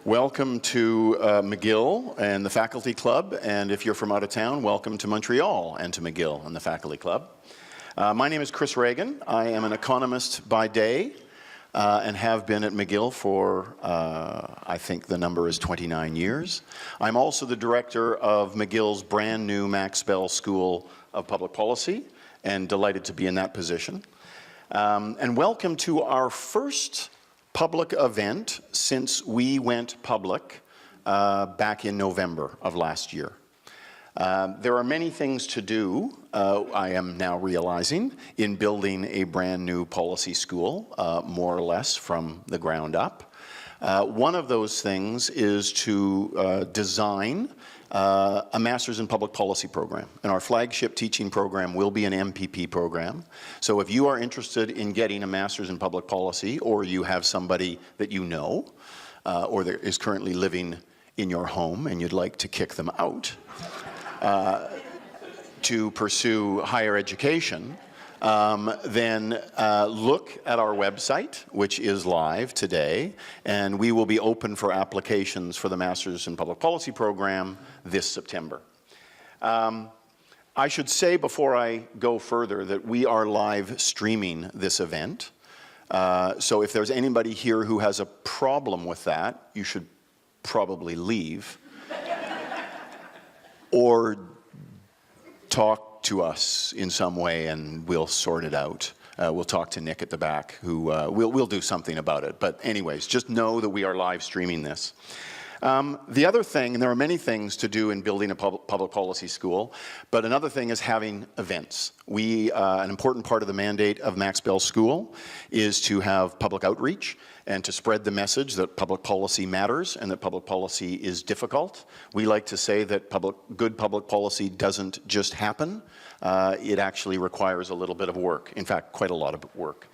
Welcome to McGill and the Faculty Club, and if you're from out of town, welcome to Montreal and to McGill and the Faculty Club. My name is Chris Reagan. I am an economist by day and have been at McGill for, I think the number is 29 years. I'm also the director of McGill's brand new Max Bell School of Public Policy, and delighted to be in that position. And welcome to our first public event since we went public back in November of last year. There are many things to do, I am now realizing, in building a brand new policy school, more or less from the ground up. One of those things is to design a Master's in Public Policy program. And our flagship teaching program will be an MPP program. So if you are interested in getting a Master's in Public Policy, or you have somebody that you know, or that is currently living in your home and you'd like to kick them out to pursue higher education, then look at our website, which is live today, and we will be open for applications for the Masters in Public Policy program this September. I should say before I go further that we are live streaming this event. So if there's anybody here who has a problem with that, you should probably leave. Or talk to us in some way and we'll sort it out. We'll talk to Nick at the back who we'll do something about it. But anyways, just know that we are live streaming this. The other thing, and there are many things to do in building a public policy school, but another thing is having events. An important part of the mandate of Max Bell School is to have public outreach and to spread the message that public policy matters and that public policy is difficult. We like to say that good public policy doesn't just happen. It actually requires a little bit of work. In fact, quite a lot of work.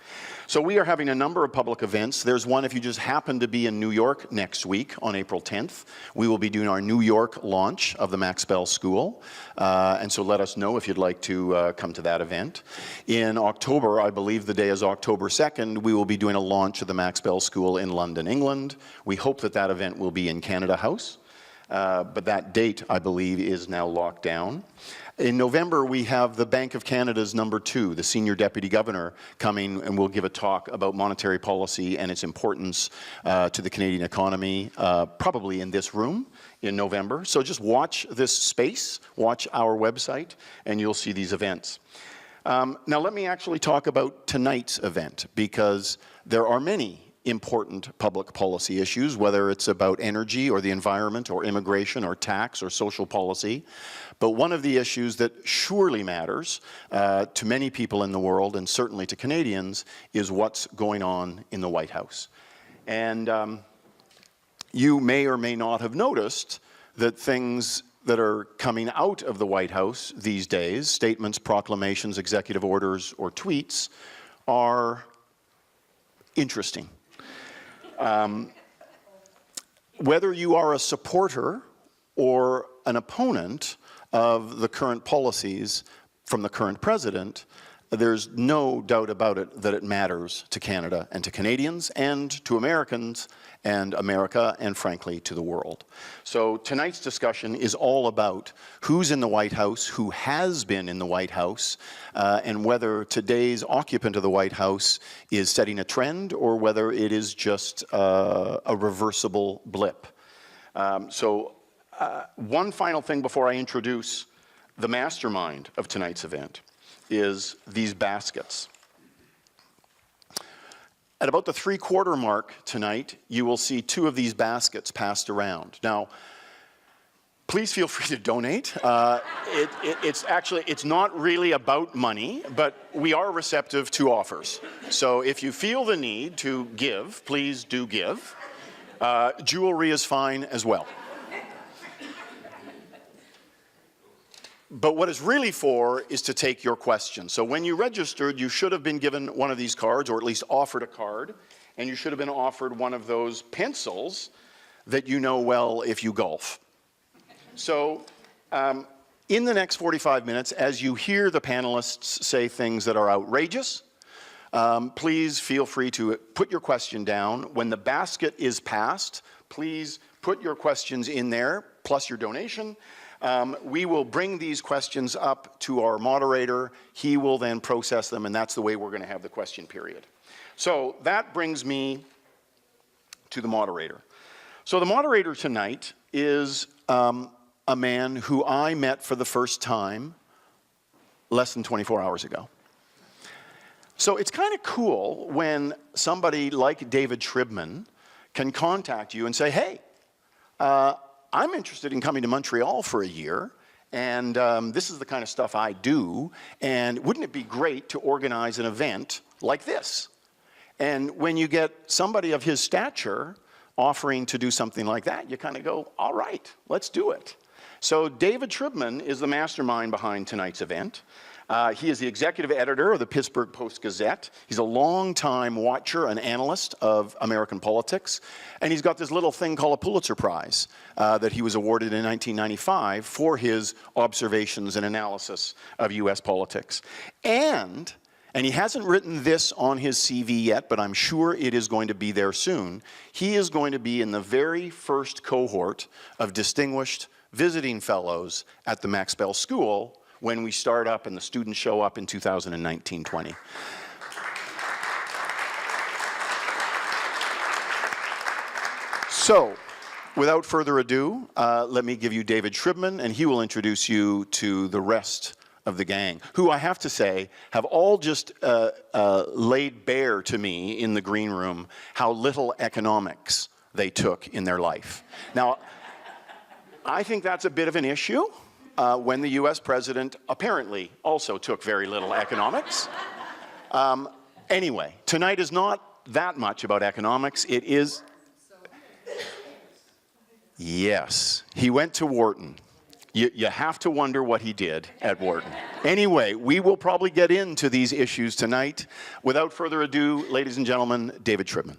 So we are having a number of public events. There's one if you just happen to be in New York next week on April 10th. We will be doing our New York launch of the Max Bell School. And so let us know if you'd like to come to that event. In October, I believe the day is October 2nd, we will be doing a launch of the Max Bell School in London, England. We hope that that event will be in Canada House. But that date, I believe, is now locked down. In November, we have the Bank of Canada's #2, the Senior Deputy Governor, coming and will give a talk about monetary policy and its importance to the Canadian economy, probably in this room in November. So just watch this space, watch our website, and you'll see these events. Now let me actually talk about tonight's event, because there are many important public policy issues, whether it's about energy or the environment or immigration or tax or social policy. But one of the issues that surely matters to many people in the world, and certainly to Canadians, is what's going on in the White House. And you may or may not have noticed that things that are coming out of the White House these days, statements, proclamations, executive orders, or tweets, are interesting. Whether you are a supporter or an opponent of the current policies from the current president, there's no doubt about it that it matters to Canada and to Canadians and to Americans and America and, frankly, to the world. So tonight's discussion is all about who's in the White House, who has been in the White House, and whether today's occupant of the White House is setting a trend or whether it is just a reversible blip. One final thing before I introduce the mastermind of tonight's event is these baskets. At about the 3/4 mark tonight, you will see 2 of these baskets passed around. Now, please feel free to donate. It's not really about money, but we are receptive to offers. So if you feel the need to give, please do give. Jewelry is fine as well. But what it's really for is to take your questions. So when you registered, you should have been given one of these cards, or at least offered a card, and you should have been offered one of those pencils that you know well if you golf. So in the next 45 minutes, as you hear the panelists say things that are outrageous, Please feel free to put your question down. When the basket is passed, please put your questions in there, plus your donation. We will bring these questions up to our moderator. He will then process them, and that's the way we're going to have the question period. So that brings me to the moderator. So the moderator tonight is a man who I met for the first time less than 24 hours ago. So it's kind of cool when somebody like David Shribman can contact you and say, hey, I'm interested in coming to Montreal for a year, and this is the kind of stuff I do, and wouldn't it be great to organize an event like this? And when you get somebody of his stature offering to do something like that, you kind of go, all right, let's do it. So David Shribman is the mastermind behind tonight's event. He is the executive editor of the Pittsburgh Post-Gazette. He's a long-time watcher and analyst of American politics. And he's got this little thing called a Pulitzer Prize that he was awarded in 1995 for his observations and analysis of US politics. And he hasn't written this on his CV yet, but I'm sure it is going to be there soon. He is going to be in the very first cohort of distinguished visiting fellows at the Max Bell School when we start up and the students show up in 2019-20. So, without further ado, let me give you David Shribman, and he will introduce you to the rest of the gang, who I have to say have all just laid bare to me in the green room how little economics they took in their life. Now, I think that's a bit of an issue when the US president apparently also took very little economics. Anyway, tonight is not that much about economics. It is, yes, he went to Wharton. You have to wonder what he did at Wharton. Anyway, we will probably get into these issues tonight. Without further ado, ladies and gentlemen, David Shribman.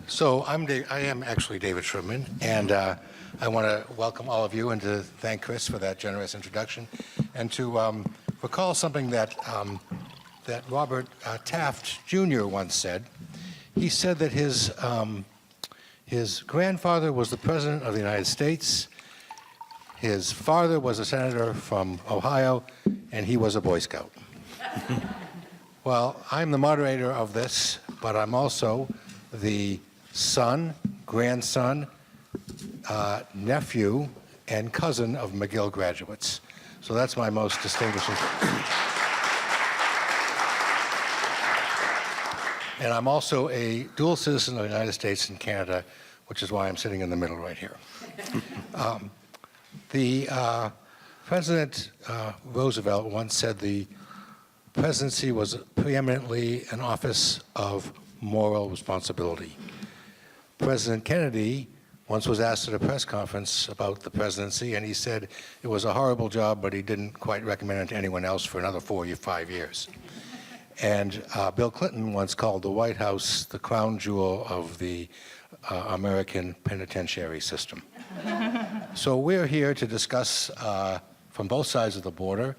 So I am actually David Shribman, and I want to welcome all of you and to thank Chris for that generous introduction, and to recall something that that Robert Taft Jr. once said. He said that his grandfather was the President of the United States, his father was a senator from Ohio, and he was a Boy Scout. Well, I'm the moderator of this, but I'm also the son, grandson, nephew, and cousin of McGill graduates. So that's my most distinguishing. And I'm also a dual citizen of the United States and Canada, which is why I'm sitting in the middle right here. President Roosevelt once said the presidency was preeminently an office of moral responsibility. President Kennedy once was asked at a press conference about the presidency, and he said it was a horrible job, but he didn't quite recommend it to anyone else for another 4 or 5 years. And Bill Clinton once called the White House the crown jewel of the American penitentiary system. So we're here to discuss from both sides of the border,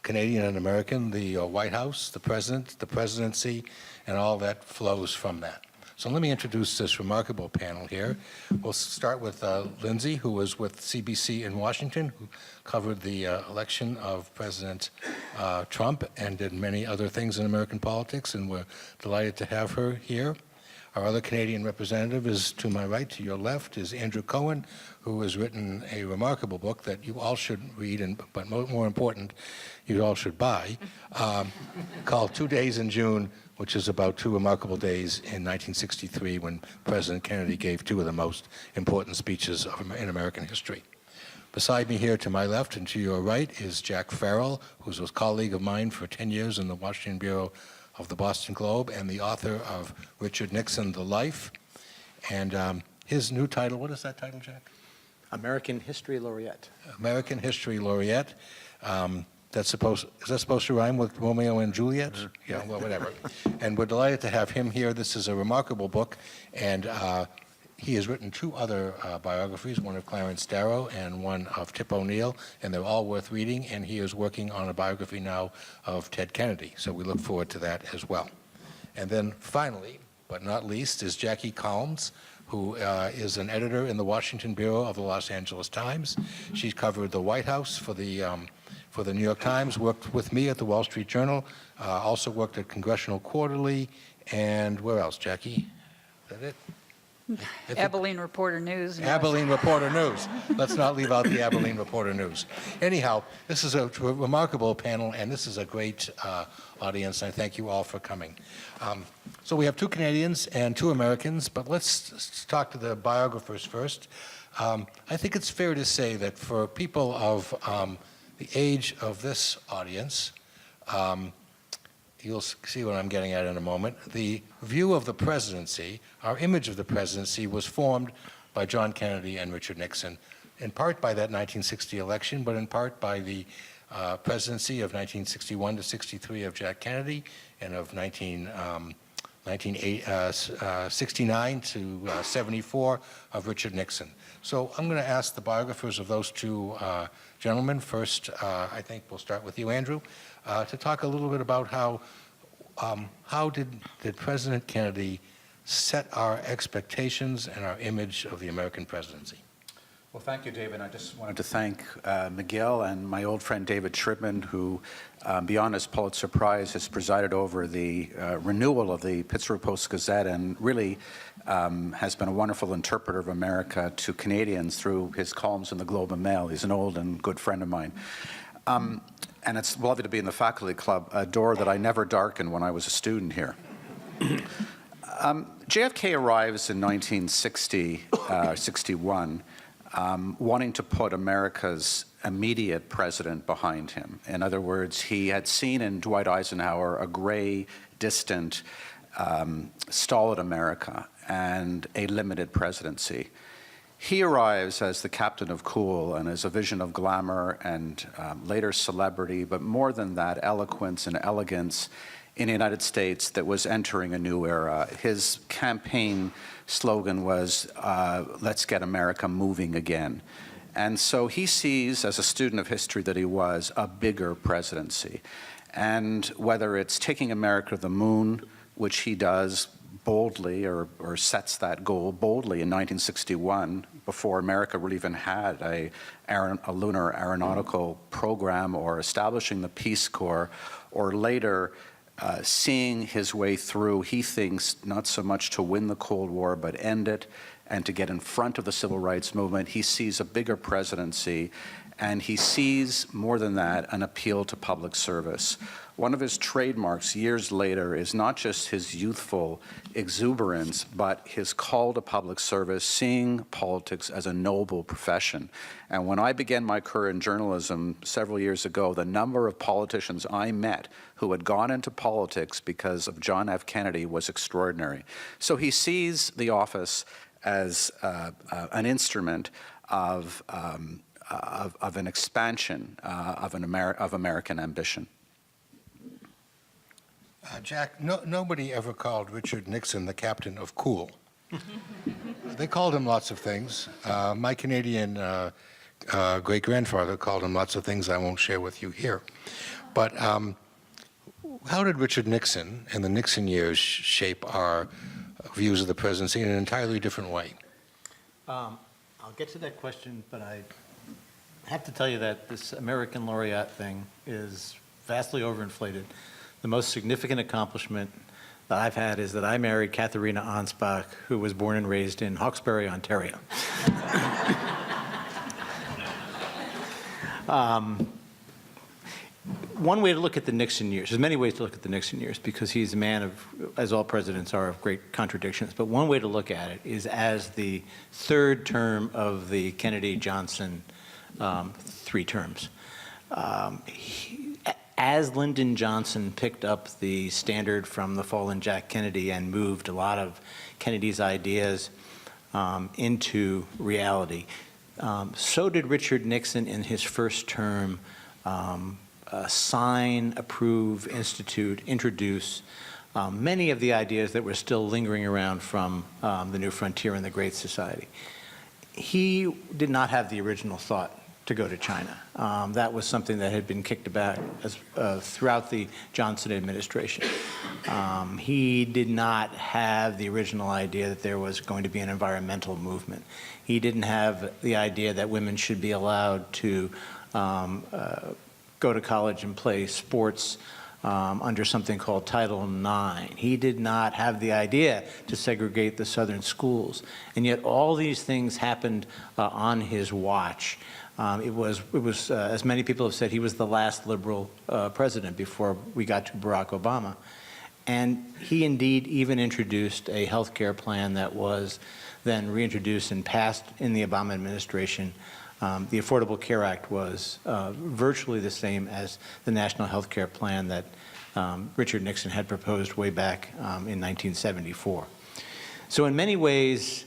Canadian and American, the White House, the president, the presidency, and all that flows from that. So let me introduce this remarkable panel here. We'll start with Lyndsay, who was with CBC in Washington, who covered the election of President Trump and did many other things in American politics, and we're delighted to have her here. Our other Canadian representative is to my right, to your left, is Andrew Cohen, who has written a remarkable book that you all should read, but more important, you all should buy, called 2 Days in June, which is about two remarkable days in 1963 when President Kennedy gave two of the most important speeches in American history. Beside me here to my left and to your right is Jack Farrell, who's a colleague of mine for 10 years in the Washington Bureau of the Boston Globe and the author of Richard Nixon, The Life. And his new title, what is that title, Jack? American History Laureate. American History Laureate. Is that supposed to rhyme with Romeo and Juliet? Yeah, well, whatever. And we're delighted to have him here. This is a remarkable book, and he has written two other biographies, one of Clarence Darrow and one of Tip O'Neill, and they're all worth reading, and he is working on a biography now of Ted Kennedy, so we look forward to that as well. And then finally, but not least, is Jackie Collins, who is an editor in the Washington Bureau of the Los Angeles Times. She's covered the White House for the New York Times, worked with me at the Wall Street Journal, also worked at Congressional Quarterly, and where else, Jackie? Is that it? Abilene Reporter News. Abilene Reporter News. Let's not leave out the Abilene Reporter News. Anyhow, this is a remarkable panel, and this is a great audience, and I thank you all for coming. So we have two Canadians and two Americans, but let's talk to the biographers first. I think it's fair to say that for people of the age of this audience, you'll see what I'm getting at in a moment. The view of the presidency, our image of the presidency, was formed by John Kennedy and Richard Nixon, in part by that 1960 election, but in part by the presidency of 1961 to 63 of Jack Kennedy and of 1969 to 74 of Richard Nixon. So I'm going to ask the biographers of those two gentlemen. First, I think we'll start with you, Andrew, to talk a little bit about how did President Kennedy set our expectations and our image of the American presidency? Well, thank you, David. I just wanted to thank McGill and my old friend David Shribman, who, beyond his Pulitzer Prize, has presided over the renewal of the Pittsburgh Post-Gazette and really has been a wonderful interpreter of America to Canadians through his columns in the Globe and Mail. He's an old and good friend of mine. And it's lovely to be in the faculty club, a door that I never darkened when I was a student here. JFK arrives in 1961, wanting to put America's immediate president behind him. In other words, he had seen in Dwight Eisenhower a gray, distant, stolid America and a limited presidency. He arrives as the captain of cool and as a vision of glamour and later celebrity, but more than that, eloquence and elegance in the United States that was entering a new era. His campaign slogan was, let's get America moving again. And so he sees, as a student of history that he was, a bigger presidency. And whether it's taking America to the moon, which he does boldly or sets that goal boldly in 1961, before America really even had a lunar aeronautical program, or establishing the Peace Corps, or later seeing his way through, he thinks, not so much to win the Cold War, but end it, and to get in front of the civil rights movement. He sees a bigger presidency, and he sees, more than that, an appeal to public service. One of his trademarks years later is not just his youthful exuberance, but his call to public service, seeing politics as a noble profession. And when I began my career in journalism several years ago, the number of politicians I met who had gone into politics because of John F. Kennedy was extraordinary. So he sees the office as an instrument of an expansion of American ambition. Jack, nobody ever called Richard Nixon the captain of cool. They called him lots of things. My Canadian great-grandfather called him lots of things I won't share with you here. But how did Richard Nixon and the Nixon years shape our views of the presidency in an entirely different way? I'll get to that question, but I have to tell you that this American laureate thing is vastly overinflated. The most significant accomplishment that I've had is that I married Katharina Ansbach, who was born and raised in Hawkesbury, Ontario. One way to look at the Nixon years, there's many ways to look at the Nixon years, because he's a man of, as all presidents are, of great contradictions. But one way to look at it is as the third term of the Kennedy-Johnson 3 terms. As Lyndon Johnson picked up the standard from the fallen Jack Kennedy and moved a lot of Kennedy's ideas into reality, So did Richard Nixon in his first term sign, approve, institute, introduce many of the ideas that were still lingering around from the New Frontier and the Great Society. He did not have the original thought to go to China. That was something that had been kicked back throughout the Johnson administration. He did not have the original idea that there was going to be an environmental movement. He didn't have the idea that women should be allowed to go to college and play sports under something called Title IX. He did not have the idea to segregate the Southern schools. And yet all these things happened on his watch. It was as many people have said, he was the last liberal president before we got to Barack Obama. And he indeed even introduced a health care plan that was then reintroduced and passed in the Obama administration. The Affordable Care Act was virtually the same as the National Health Care Plan that Richard Nixon had proposed way back in 1974. So in many ways,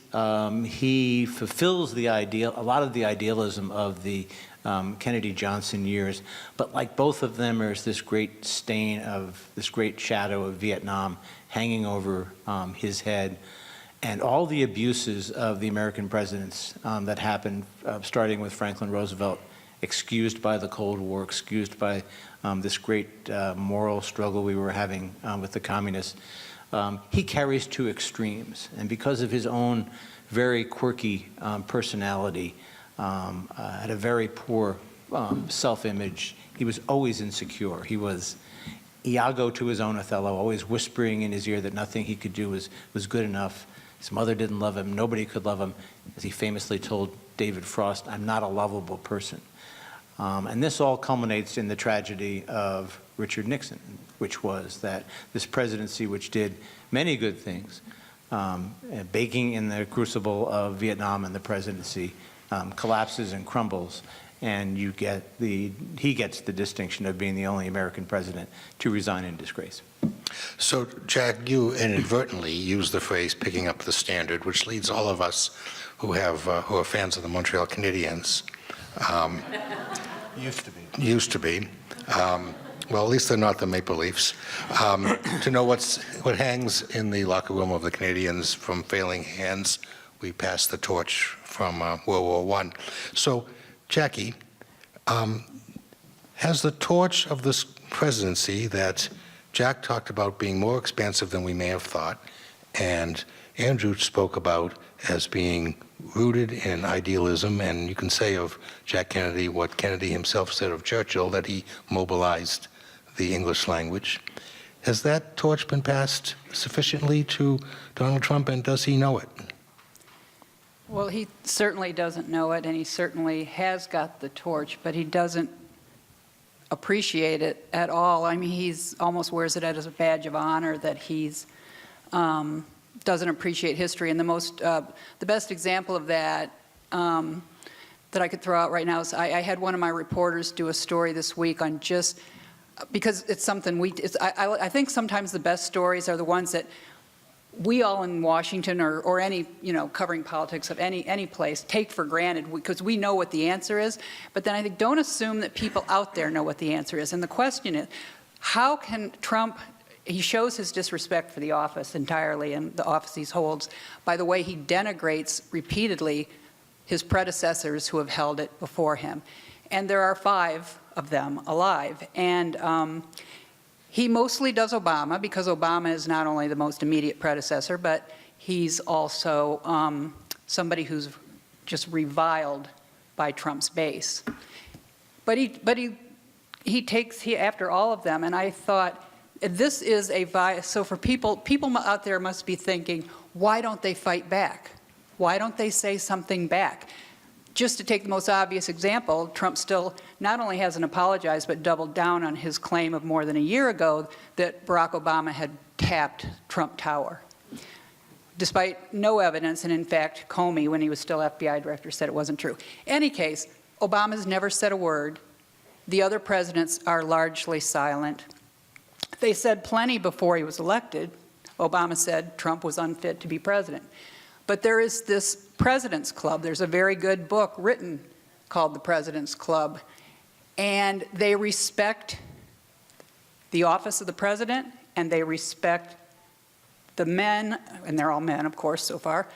he fulfills the ideal, a lot of the idealism of the Kennedy-Johnson years, but like both of them, there's this great stain of, this great shadow of Vietnam hanging over his head, and all the abuses of the American presidents that happened, starting with Franklin Roosevelt, excused by the Cold War, excused by this great moral struggle we were having with the communists. He carries to extremes, and because of his own very quirky personality, had a very poor self-image. He was always insecure. He was Iago to his own Othello, always whispering in his ear that nothing he could do was good enough. His mother didn't love him. Nobody could love him. As he famously told David Frost, "I'm not a lovable person." And this all culminates in the tragedy of Richard Nixon, which was that this presidency, which did many good things, baking in the crucible of Vietnam and the presidency, collapses and crumbles, and he gets the distinction of being the only American president to resign in disgrace. So, Jack, you inadvertently used the phrase "picking up the standard," which leads all of us who are fans of the Montreal Canadiens. Used to be. Well, at least they're not the Maple Leafs. To know what hangs in the locker room of the Canadiens from failing hands. We passed the torch from World War I. So, Jackie, has the torch of this presidency that Jack talked about being more expansive than we may have thought, and Andrew spoke about as being rooted in idealism, and you can say of Jack Kennedy what Kennedy himself said of Churchill, that he mobilized the English language. Has that torch been passed sufficiently to Donald Trump, and does he know it? Well, he certainly doesn't know it, and he certainly has got the torch, but he doesn't appreciate it at all. I mean, he's almost wears it as a badge of honor that he's doesn't appreciate history. And the best example of that that I could throw out right now is I had one of my reporters do a story this week on just because it's something I think sometimes the best stories are the ones that we all in Washington or any, covering politics of any place take for granted because we know what the answer is. But then I think don't assume that people out there know what the answer is. And the question is, how can Trump, he shows his disrespect for the office entirely and the office he holds by the way he denigrates repeatedly his predecessors who have held it before him. And there are 5 of them alive. And he mostly does Obama because Obama is not only the most immediate predecessor, but he's also somebody who's just reviled by Trump's base. But he takes after all of them, and I thought this is so for people out there must be thinking, why don't they fight back? Why don't they say something back? Just to take the most obvious example, Trump still not only hasn't apologized, but doubled down on his claim of more than a year ago that Barack Obama had tapped Trump Tower. Despite no evidence, and in fact, Comey, when he was still FBI director, said it wasn't true. Any case, Obama's never said a word. The other presidents are largely silent. They said plenty before he was elected. Obama said Trump was unfit to be president. But there is this President's Club. There's a very good book written called The President's Club. And they respect the office of the president, and they respect the men, and they're all men, of course, so far,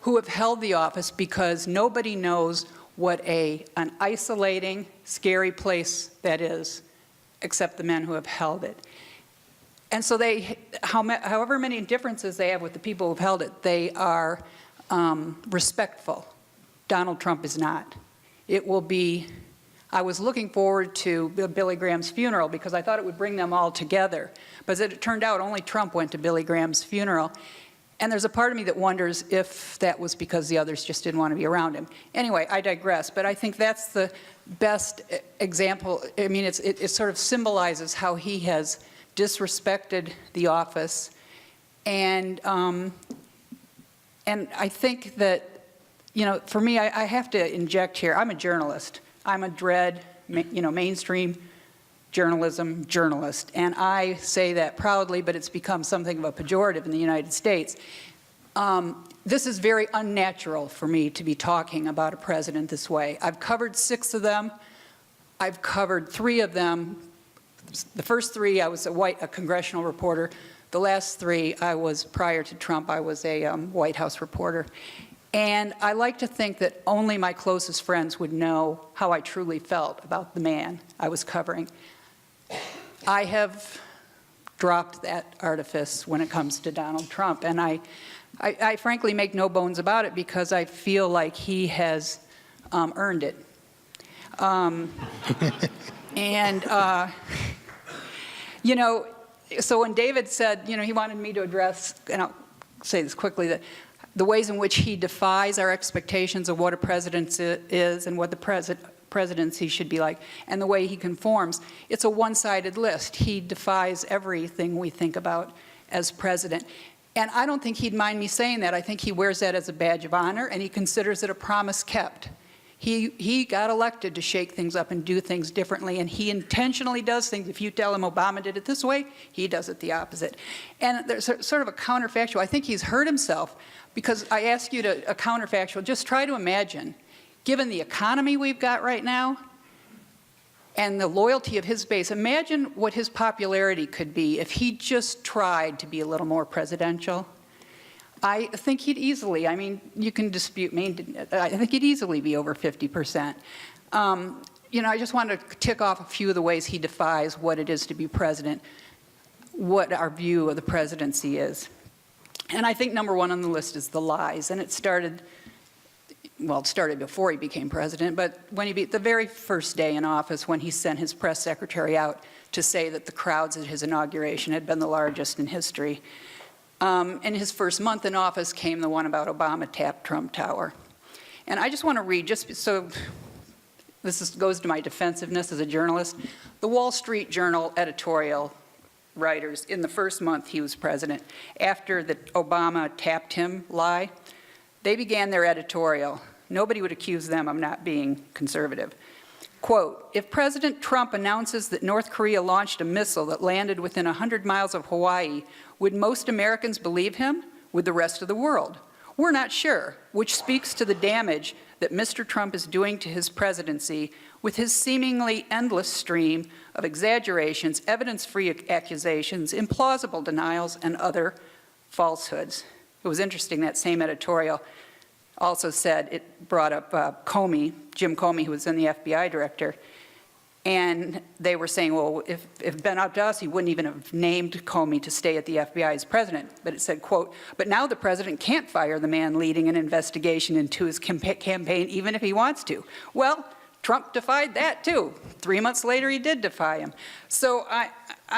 who have held the office, because nobody knows what an isolating, scary place that is, except the men who have held it. And so however many differences they have with the people who've held it, they are respectful. Donald Trump is not. It will be, I was looking forward to Billy Graham's funeral because I thought it would bring them all together. But as it turned out, only Trump went to Billy Graham's funeral. And there's a part of me that wonders if that was because the others just didn't want to be around him. Anyway, I digress, but I think that's the best example. I mean, it sort of symbolizes how he has disrespected the office. And I think that, you know, for me, I have to inject here. I'm a journalist. I'm a mainstream journalism journalist. And I say that proudly, but it's become something of a pejorative in the United States. This is very unnatural for me to be talking about a president this way. I've covered 6 of them. I've covered 3 of them. The first 3, I was a congressional reporter. The last 3, prior to Trump, I was a White House reporter. And I like to think that only my closest friends would know how I truly felt about the man I was covering. I have dropped that artifice when it comes to Donald Trump, and I frankly make no bones about it because I feel like he has earned it. You know, so when David said, you know, he wanted me to address, and I'll say this quickly, that the ways in which he defies our expectations of what a president is and what the presidency should be like, and the way he conforms, it's a one-sided list. He defies everything we think about as president. And I don't think he'd mind me saying that. I think he wears that as a badge of honor, and he considers it a promise kept. He got elected to shake things up and do things differently, and he intentionally does things. If you tell him Obama did it this way, he does it the opposite. And there's sort of a counterfactual. I think he's hurt himself, because I ask you to, a counterfactual, just try to imagine, given the economy we've got right now and the loyalty of his base, imagine what his popularity could be if he just tried to be a little more presidential. I think he'd easily, I mean, you can dispute me, I think he'd easily be over 50%. You know, I just wanted to tick off a few of the ways he defies what it is to be president, what our view of the presidency is. And I think number 1 on the list is the lies. And it started before he became president, but when the very first day in office, when he sent his press secretary out to say that the crowds at his inauguration had been the largest in history. In his first month in office came the one about Obama tapped Trump Tower. And I just want to read, just so this goes to my defensiveness as a journalist, the Wall Street Journal editorial writers in the first month he was president, after the Obama tapped him lie, they began their editorial. Nobody would accuse them of not being conservative. Quote, if President Trump announces that North Korea launched a missile that landed within 100 miles of Hawaii, would most Americans believe him? Would the rest of the world? We're not sure, which speaks to the damage that Mr. Trump is doing to his presidency with his seemingly endless stream of exaggerations, evidence-free accusations, implausible denials, and other falsehoods. It was interesting, that same editorial also said, it brought up Jim Comey, who was then the FBI director, and they were saying, well, if it had been up to us, he wouldn't even have named Comey to stay at the FBI as president. But it said, quote, but now the president can't fire the man leading an investigation into his campaign even if he wants to. Well, Trump defied that too. 3 months later, he did defy him. So I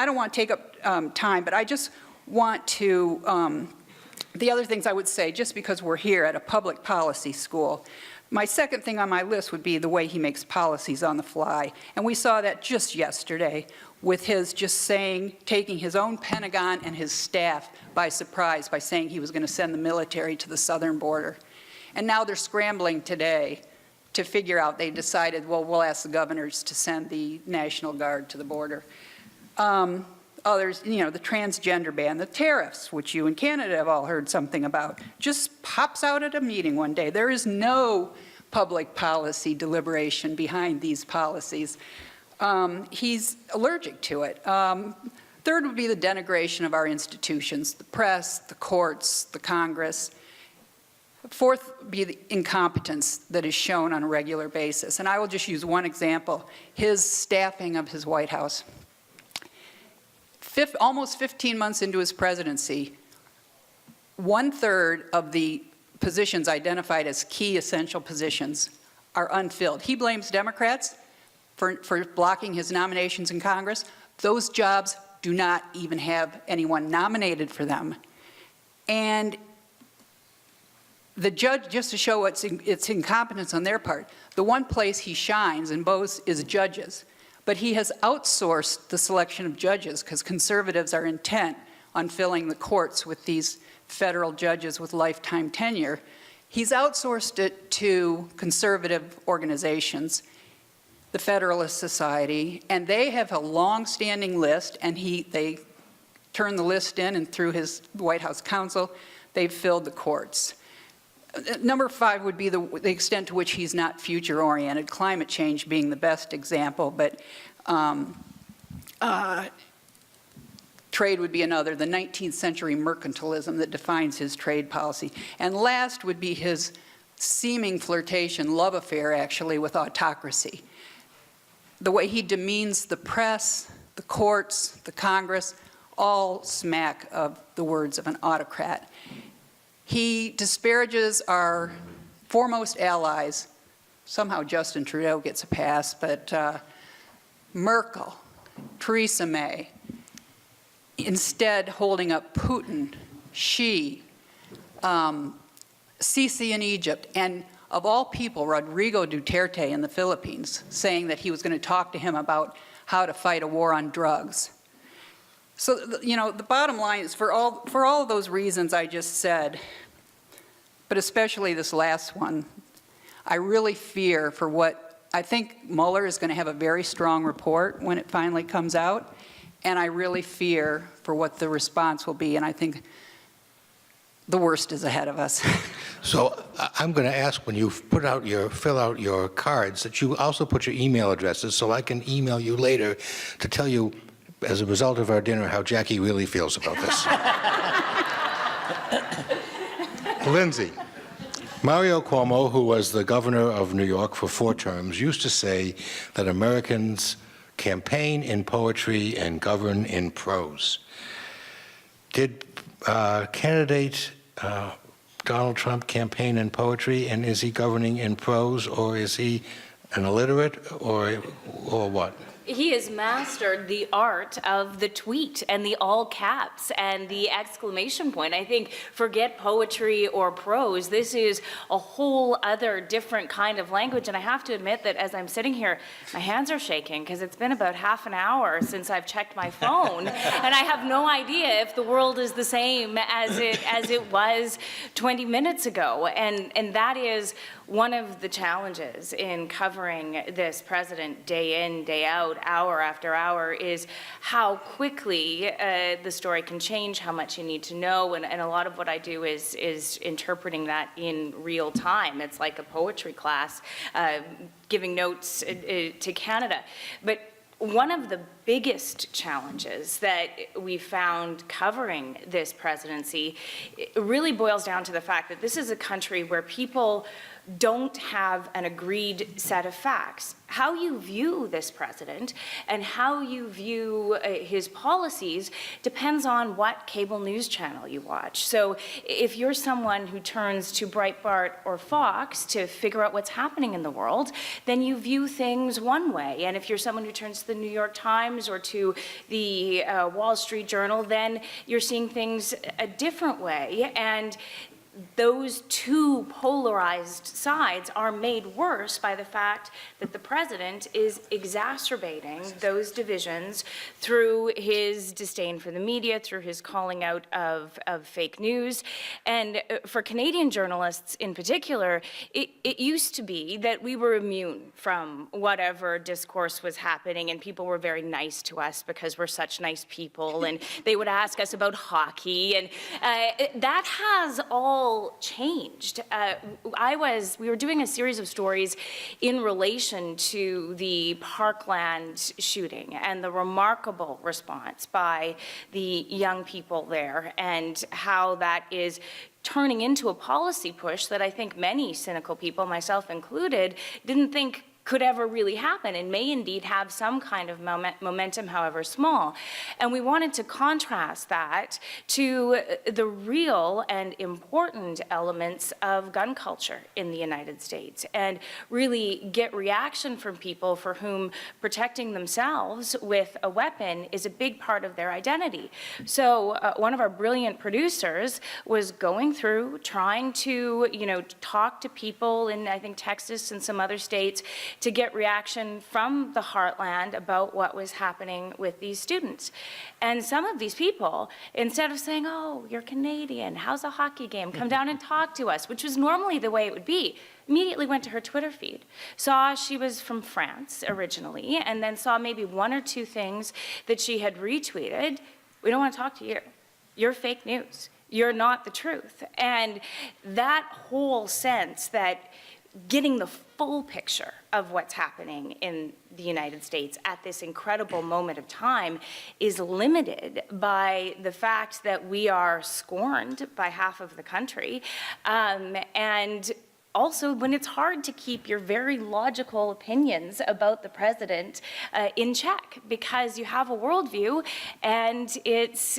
don't want to take up time, but I just want to, the other things I would say, just because we're here at a public policy school, my second thing on my list would be the way he makes policies on the fly. And we saw that just yesterday with his just saying, taking his own Pentagon and his staff by surprise by saying he was going to send the military to the southern border. And now they're scrambling today to figure out, they decided, well, we'll ask the governors to send the National Guard to the border. others, you know, the transgender ban, the tariffs, which you in Canada have all heard something about, just pops out at a meeting one day. There is no public policy deliberation behind these policies. He's allergic to it. Third would be the denigration of our institutions, the press, the courts, the Congress. Fourth would be the incompetence that is shown on a regular basis. And I will just use one example, his staffing of his White House. Almost 15 months into his presidency, 1/3 of the positions identified as key essential positions are unfilled. He blames Democrats for blocking his nominations in Congress. Those jobs do not even have anyone nominated for them. And the judge, just to show its incompetence on their part, the one place he shines and boasts is judges. But he has outsourced the selection of judges because conservatives are intent on filling the courts with these federal judges with lifetime tenure. He's outsourced it to conservative organizations, the Federalist Society, and they have a long-standing list, and they turn the list in, and through his White House counsel, they've filled the courts. Number 5 would be the extent to which he's not future-oriented, climate change being the best example, but trade would be another, the 19th century mercantilism that defines his trade policy. And last would be his seeming flirtation, love affair actually, with autocracy. The way he demeans the press, the courts, the Congress, all smack of the words of an autocrat. He disparages our foremost allies. Somehow Justin Trudeau gets a pass, but Merkel, Theresa May, instead holding up Putin, Xi, Sisi in Egypt, and of all people, Rodrigo Duterte in the Philippines, saying that he was going to talk to him about how to fight a war on drugs. So, you know, the bottom line is for all of those reasons I just said, but especially this last one, I really fear for what, I think Mueller is going to have a very strong report when it finally comes out, and I really fear for what the response will be, and I think the worst is ahead of us. So I'm going to ask when you fill out your cards that you also put your email addresses so I can email you later to tell you, as a result of our dinner, how Jackie really feels about this. Lyndsay, Mario Cuomo, who was the governor of New York for 4 terms, used to say that Americans campaign in poetry and govern in prose. Did candidate Donald Trump campaign in poetry, and is he governing in prose, or is he an illiterate, or what? He has mastered the art of the tweet and the all caps and the exclamation point. I think forget poetry or prose. This is a whole other different kind of language. And I have to admit that as I'm sitting here, my hands are shaking because it's been about half an hour since I've checked my phone. And I have no idea if the world is the same as it was 20 minutes ago. And that is one of the challenges in covering this president day in, day out, hour after hour, is how quickly the story can change, how much you need to know, and a lot of what I do is interpreting that in real time. It's like a poetry class, giving notes to Canada. But one of the biggest challenges that we found covering this presidency really boils down to the fact that this is a country where people don't have an agreed set of facts. How you view this president and how you view his policies depends on what cable news channel you watch. So if you're someone who turns to Breitbart or Fox to figure out what's happening in the world, then you view things one way. And if you're someone who turns to the New York Times or to the Wall Street Journal, then you're seeing things a different way. And those two polarized sides are made worse by the fact that the president is exacerbating those divisions through his disdain for the media, through his calling out of fake news. And for Canadian journalists in particular, it used to be that we were immune from whatever discourse was happening, and people were very nice to us because we're such nice people, and they would ask us about hockey, and that has all changed. We were doing a series of stories in relation to the Parkland shooting and the remarkable response by the young people there, and how that is turning into a policy push that I think many cynical people, myself included, didn't think could ever really happen, and may indeed have some kind of momentum, however small. And we wanted to contrast that to the real and important elements of gun culture in the United States, and really get reaction from people for whom protecting themselves with a weapon is a big part of their identity. So one of our brilliant producers was going through, trying to, talk to people in, I think, Texas and some other states, to get reaction from the heartland about what was happening with these students. And some of these people, instead of saying, oh, you're Canadian, how's a hockey game? Come down and talk to us, which was normally the way it would be, immediately went to her Twitter feed, saw she was from France originally, and then saw maybe one or two things that she had retweeted. We don't want to talk to you. You're fake news. You're not the truth. And that whole sense that getting the full picture of what's happening in the United States at this incredible moment of time is limited by the fact that we are scorned by half of the country, and also when it's hard to keep your very logical opinions about the president in check, because you have a worldview, and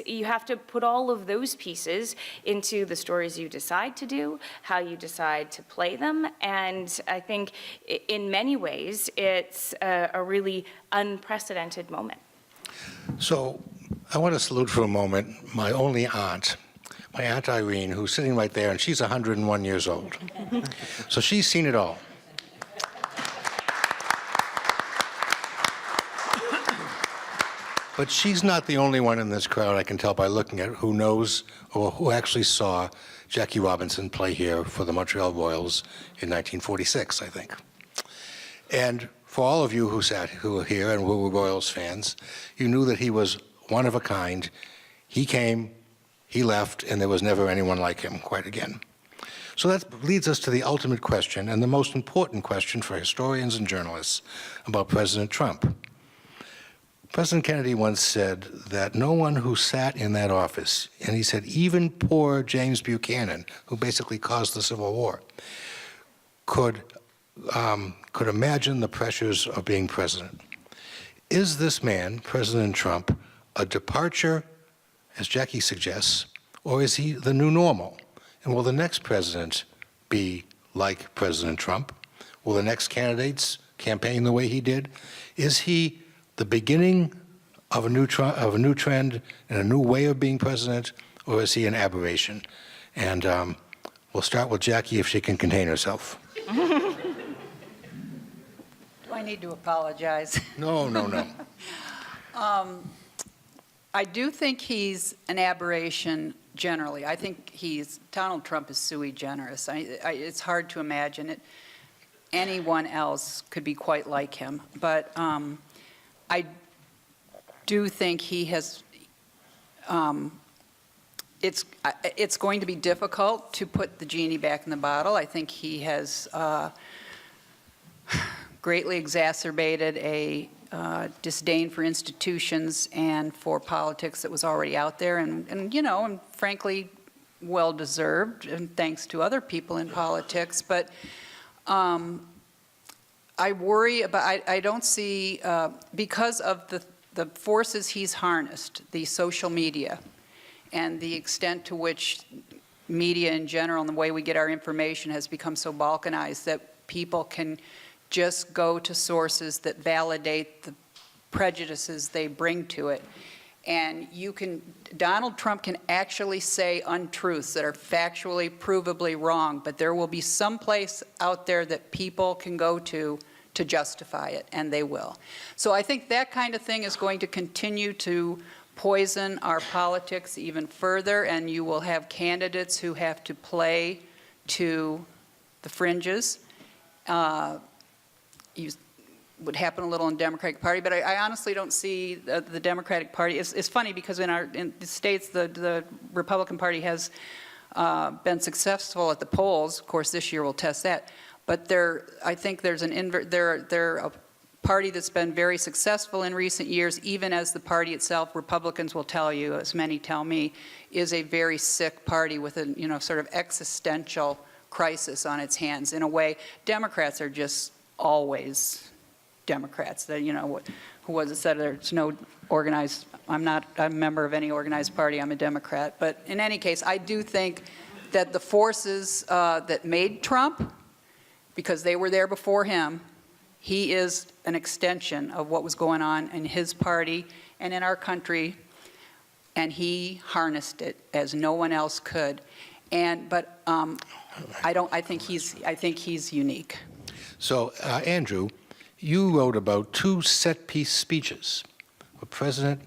you have to put all of those pieces into the stories you decide to do, how you decide to play them, and I think in many ways it's a really unprecedented moment. So I want to salute for a moment my only aunt, my Aunt Irene, who's sitting right there, and she's 101 years old. So she's seen it all. But she's not the only one in this crowd, I can tell by looking at, who knows or who actually saw Jackie Robinson play here for the Montreal Royals in 1946, I think. And for all of you who are here and who were Royals fans, you knew that he was one of a kind. He came, he left, and there was never anyone like him quite again. So that leads us to the ultimate question, and the most important question for historians and journalists about President Trump. President Kennedy once said that no one who sat in that office, and he said even poor James Buchanan, who basically caused the Civil War, could imagine the pressures of being president. Is this man, President Trump, a departure, as Jackie suggests, or is he the new normal? And will the next president be like President Trump? Will the next candidates campaign the way he did? Is he the beginning of a new trend and a new way of being president, or is he an aberration? And we'll start with Jackie if she can contain herself. Do I need to apologize? No. I do think he's an aberration generally. I think Donald Trump is sui generis. It's hard to imagine it. Anyone else could be quite like him. But I do think he has, it's going to be difficult to put the genie back in the bottle. I think he has greatly exacerbated a disdain for institutions and for politics that was already out there, and frankly, well-deserved, and thanks to other people in politics. But I worry about, I don't see, because of the forces he's harnessed, the social media, and the extent to which media in general and the way we get our information has become so balkanized that people can just go to sources that validate the prejudices they bring to it. And Donald Trump can actually say untruths that are factually, provably wrong, but there will be some place out there that people can go to justify it, and they will. So I think that kind of thing is going to continue to poison our politics even further, and you will have candidates who have to play to the fringes. Would happen a little in the Democratic Party, but I honestly don't see the Democratic Party. It's funny because in the states, the Republican Party has been successful at the polls. Of course, this year we'll test that. But I think they're a party that's been very successful in recent years, even as the party itself, Republicans will tell you, as many tell me, is a very sick party with a sort of existential crisis on its hands. In a way, Democrats are just always Democrats. Who was it said there's no organized, I'm not a member of any organized party, I'm a Democrat. But in any case, I do think that the forces that made Trump, because they were there before him, he is an extension of what was going on in his party and in our country, and he harnessed it as no one else could. But I think he's unique. So, Andrew, you wrote about 2 set-piece speeches, a president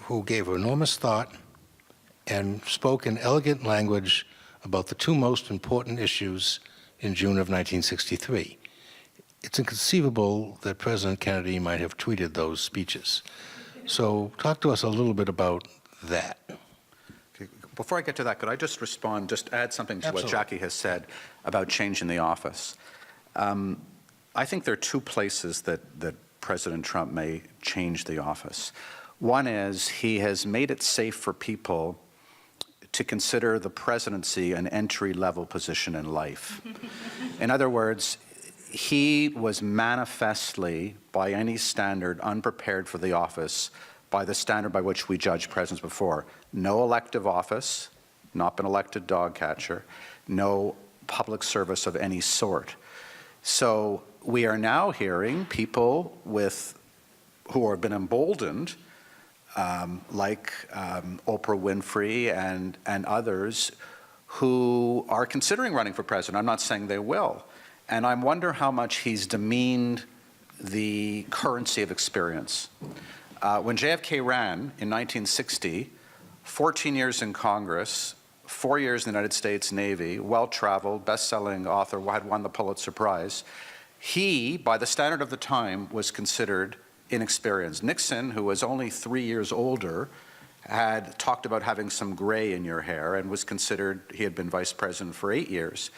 who gave enormous thought and spoke in elegant language about the 2 most important issues in June of 1963. It's inconceivable that President Kennedy might have tweeted those speeches. So talk to us a little bit about that. Okay. Before I get to that, could I just respond, just add something to Absolutely. what Jackie has said about changing the office? I think there are 2 places that President Trump may change the office. One is he has made it safe for people to consider the presidency an entry-level position in life. In other words, he was manifestly, by any standard, unprepared for the office by the standard by which we judge presidents before. No elective office, not been elected dog catcher, no public service of any sort. So we are now hearing people who have been emboldened, like Oprah Winfrey and others, who are considering running for president. I'm not saying they will. And I wonder how much he's demeaned the currency of experience. When JFK ran in 1960, 14 years in Congress, 4 years in the United States Navy, well-traveled, best-selling author, had won the Pulitzer Prize. He, by the standard of the time, was considered inexperienced. Nixon, who was only 3 years older, had talked about having some gray in your hair and was considered, he had been vice president for 8 years.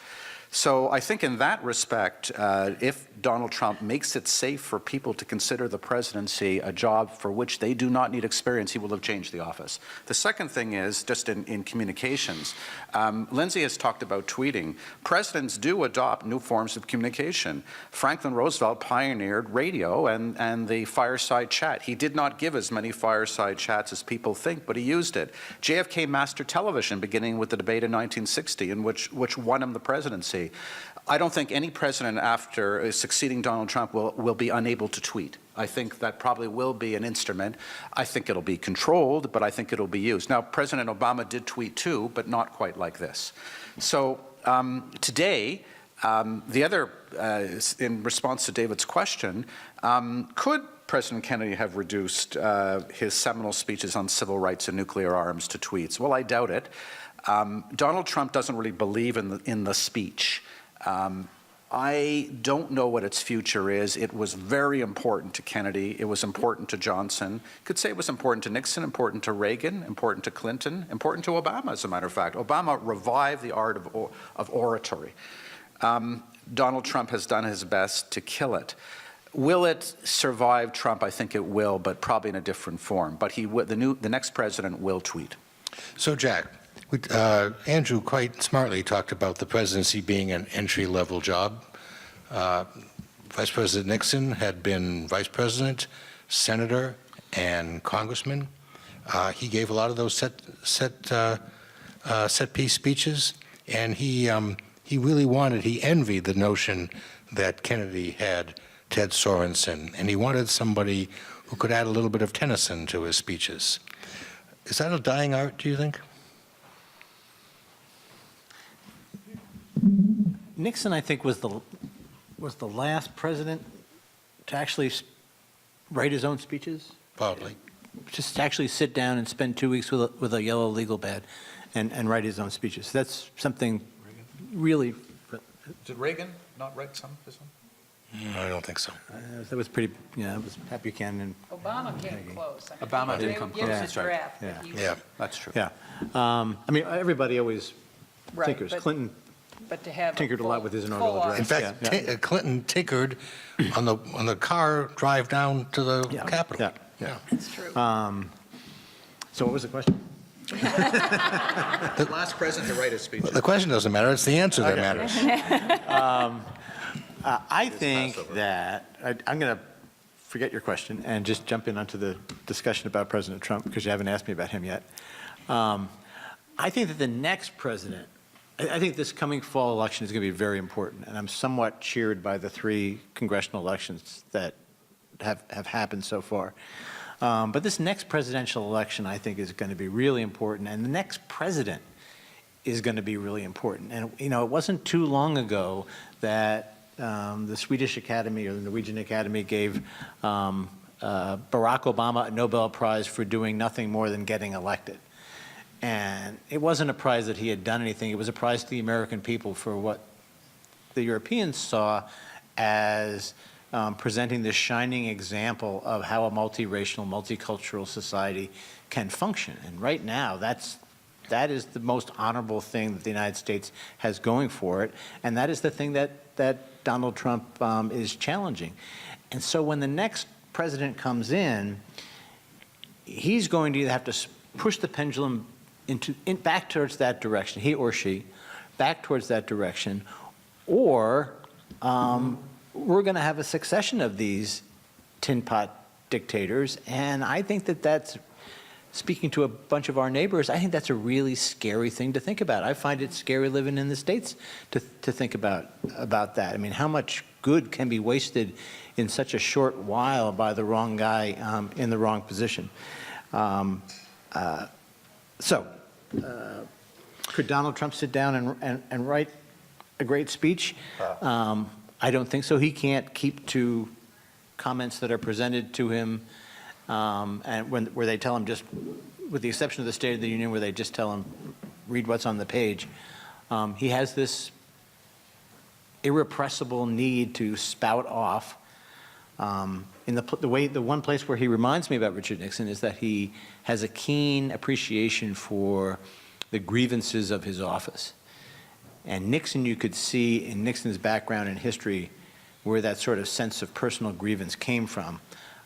So I think in that respect, if Donald Trump makes it safe for people to consider the presidency a job for which they do not need experience, he will have changed the office. The second thing is, just in communications, Lyndsay has talked about tweeting. Presidents do adopt new forms of communication. Franklin Roosevelt pioneered radio and the fireside chat. He did not give as many fireside chats as people think, but he used it. JFK mastered television, beginning with the debate in 1960, in which won him the presidency. I don't think any president after succeeding Donald Trump will be unable to tweet. I think that probably will be an instrument. I think it'll be controlled, but I think it'll be used. Now, President Obama did tweet too, but not quite like this. So today, the other, in response to David's question, could President Kennedy have reduced his seminal speeches on civil rights and nuclear arms to tweets? Well, I doubt it. Donald Trump doesn't really believe in the speech. I don't know what its future is. It was very important to Kennedy. It was important to Johnson. Could say it was important to Nixon, important to Reagan, important to Clinton, important to Obama, as a matter of fact. Obama revived the art of oratory. Donald Trump has done his best to kill it. Will it survive Trump? I think it will, but probably in a different form. But the next president will tweet. So, Jack, Andrew quite smartly talked about the presidency being an entry-level job. Vice President Nixon had been vice president, senator, and congressman. He gave a lot of those set-piece speeches, and he envied the notion that Kennedy had Ted Sorensen, and he wanted somebody who could add a little bit of Tennyson to his speeches. Is that a dying art, do you think? Nixon, I think, was the last president to actually write his own speeches. Probably. Just to actually sit down and spend 2 weeks with a yellow legal pad and write his own speeches. That's something really. Did Reagan not write some of his own? I don't think so. That was pretty. Yeah, it was Pat Buchanan. Obama came close. I mean, Obama they did come would give close, us that's a right. draft, Yeah. but he Yeah. That's true. Yeah. I mean, everybody always Right, tinkers. but- Clinton But to have tinkered a lot with his inaugural full-on- address. In fact, Yeah. Clinton tinkered on the car drive down to the Capitol. Yeah. It's true. So what was the question? The last president to write a speech. The question doesn't matter, it's the answer that matters. I think that I'm going to forget your question and just jump in onto the discussion about President Trump because you haven't asked me about him yet. I think that the next president, I think this coming fall election is going to be very important, and I'm somewhat cheered by the 3 congressional elections that have happened so far. But this next presidential election, I think, is going to be really important, and the next president is going to be really important. And, you know, it wasn't too long ago that the Swedish Academy or the Norwegian Academy gave Barack Obama a Nobel Prize for doing nothing more than getting elected. And it wasn't a prize that he had done anything. It was a prize to the American people for what the Europeans saw as presenting this shining example of how a multiracial, multicultural society can function. And right now, that is the most honorable thing that the United States has going for it, and that is the thing that Donald Trump is challenging. And so when the next president comes in, he's going to either have to push the pendulum back towards that direction, he or she, back towards that direction, or we're going to have a succession of these tin pot dictators, and I think that that's, speaking to a bunch of our neighbors, I think that's a really scary thing to think about. I find it scary living in the States to think about that. I mean, how much good can be wasted in such a short while by the wrong guy in the wrong position? Could Donald Trump sit down and write a great speech? I don't think so. He can't keep to comments that are presented to him, and where they tell him, just with the exception of the State of the Union, where they just tell him, read what's on the page. He has this irrepressible need to spout off. In the one place where he reminds me about Richard Nixon is that he has a keen appreciation for the grievances of his office. And Nixon, you could see in Nixon's background and history where that sort of sense of personal grievance came from.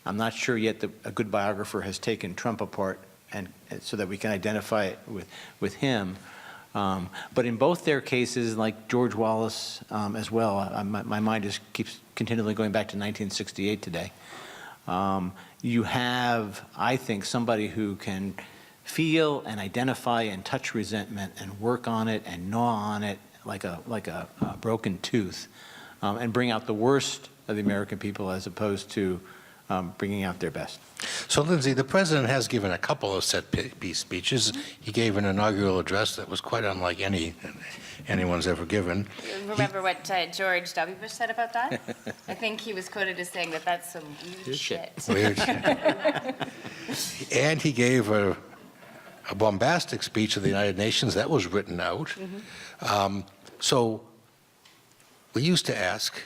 I'm not sure yet that a good biographer has taken Trump apart and so that we can identify it with him. But in both their cases, like George Wallace as well, my mind keeps continually going back to 1968 today. You have, I think, somebody who can feel and identify and touch resentment and work on it and gnaw on it like a broken tooth, and bring out the worst of the American people as opposed to bringing out their best. So, Lyndsay, the president has given a couple of set-piece speeches. He gave an inaugural address that was quite unlike anyone's ever given. Remember what George W. Bush said about that? I think he was quoted as saying that that's some weird shit. Weird. And he gave a bombastic speech to the United Nations that was written out. So we used to ask,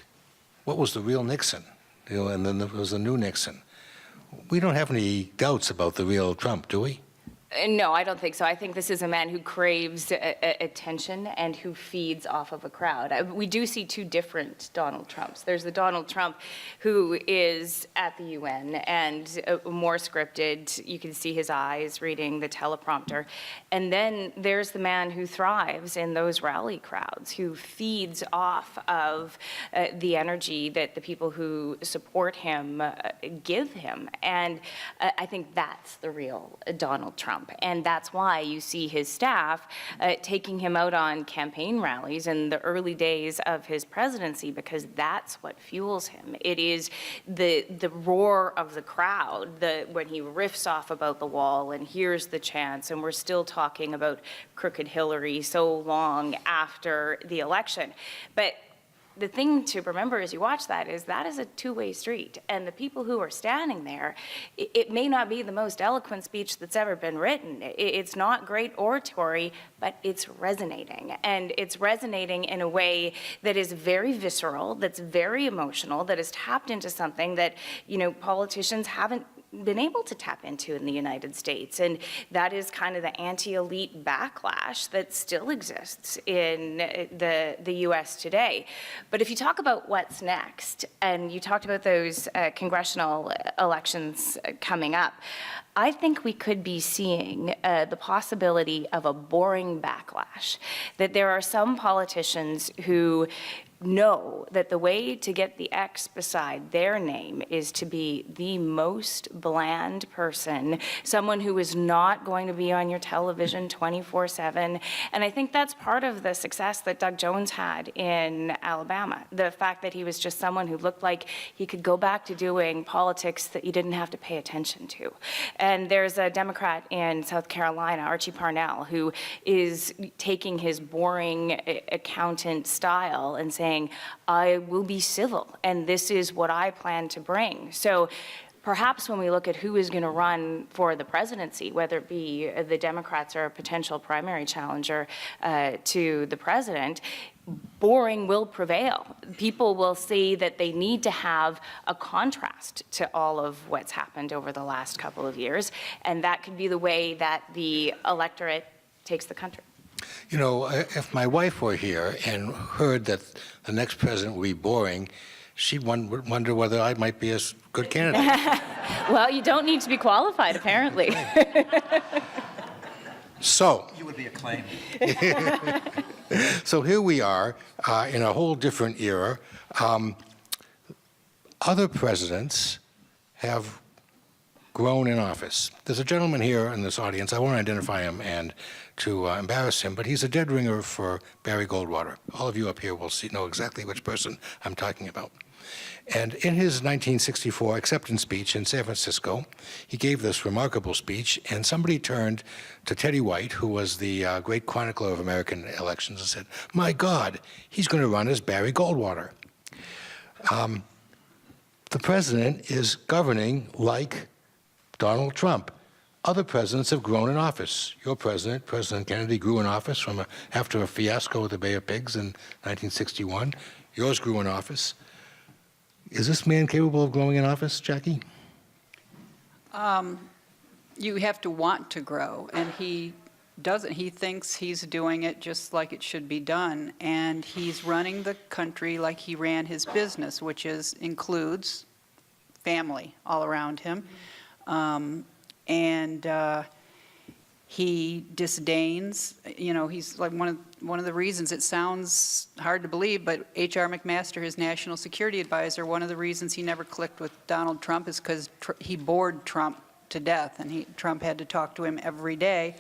what was the real Nixon? And then there was the new Nixon. We don't have any doubts about the real Trump, do we? No, I don't think so. I think this is a man who craves attention and who feeds off of a crowd. We do see two different Donald Trumps. There's the Donald Trump who is at the UN and more scripted. You can see his eyes reading the teleprompter. And then there's the man who thrives in those rally crowds, who feeds off of the energy that the people who support him give him. And I think that's the real Donald Trump. Trump. And that's why you see his staff taking him out on campaign rallies in the early days of his presidency, because that's what fuels him. It is the roar of the crowd, when he riffs off about the wall and hears the chants, and we're still talking about crooked Hillary so long after the election. But the thing to remember as you watch that is a two-way street. And the people who are standing there, it may not be the most eloquent speech that's ever been written. It's not great oratory, but it's resonating. And it's resonating in a way that is very visceral, that's very emotional, that has tapped into something that, politicians haven't been able to tap into in the United States. And that is kind of the anti-elite backlash that still exists in the US today. But if you talk about what's next, and you talked about those congressional elections coming up, I think we could be seeing the possibility of a boring backlash, that there are some politicians who know that the way to get the X beside their name is to be the most bland person, someone who is not going to be on your television 24/7. And I think that's part of the success that Doug Jones had in Alabama, the fact that he was just someone who looked like he could go back to doing politics that you didn't have to pay attention to. And there's a Democrat in South Carolina, Archie Parnell, who is taking his boring accountant style and saying, I will be civil, and this is what I plan to bring. So perhaps when we look at who is going to run for the presidency, whether it be the Democrats or a potential primary challenger to the president, boring will prevail. People will see that they need to have a contrast to all of what's happened over the last couple of years, and that could be the way that the electorate takes the country. If my wife were here and heard that the next president would be boring, she would wonder whether I might be a good candidate. Well, you don't need to be qualified, apparently. So, You would be acclaimed. so here we are in a whole different era. Other presidents have grown in office. There's a gentleman here in this audience, I won't identify him and to embarrass him, but he's a dead ringer for Barry Goldwater. All of you up here will know exactly which person I'm talking about. And in his 1964 acceptance speech in San Francisco, he gave this remarkable speech, and somebody turned to Teddy White, who was the great chronicler of American elections, and said, my God, he's going to run as Barry Goldwater. The president is governing like Donald Trump. Other presidents have grown in office. Your president, President Kennedy, grew in office after a fiasco with the Bay of Pigs in 1961. Yours grew in office. Is this man capable of growing in office, Jackie? You have to want to grow, and he doesn't. He thinks he's doing it just like it should be done, and he's running the country like he ran his business, which includes family all around him. He disdains, he's like one of the reasons, it sounds hard to believe, but H.R. McMaster, his national security advisor, one of the reasons he never clicked with Donald Trump is because he bored Trump to death, and Trump had to talk to him every day,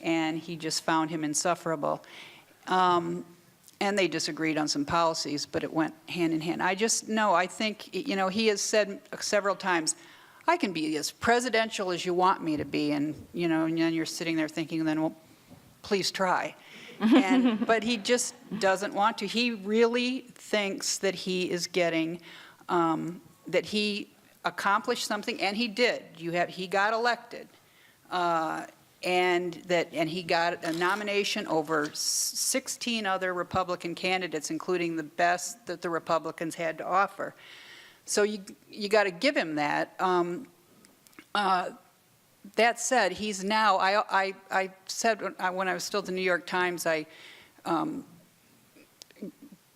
and he just found him insufferable. And they disagreed on some policies, but it went hand in hand. I think, he has said several times, I can be as presidential as you want me to be, and and then you're sitting there thinking, then, well, please try. But he just doesn't want to. He really thinks that he is getting, that he accomplished something, and he did. He got elected, and he got a nomination over 16 other Republican candidates, including the best that the Republicans had to offer. So you got to give him that. That said, he's now. I said when I was still at the New York Times, I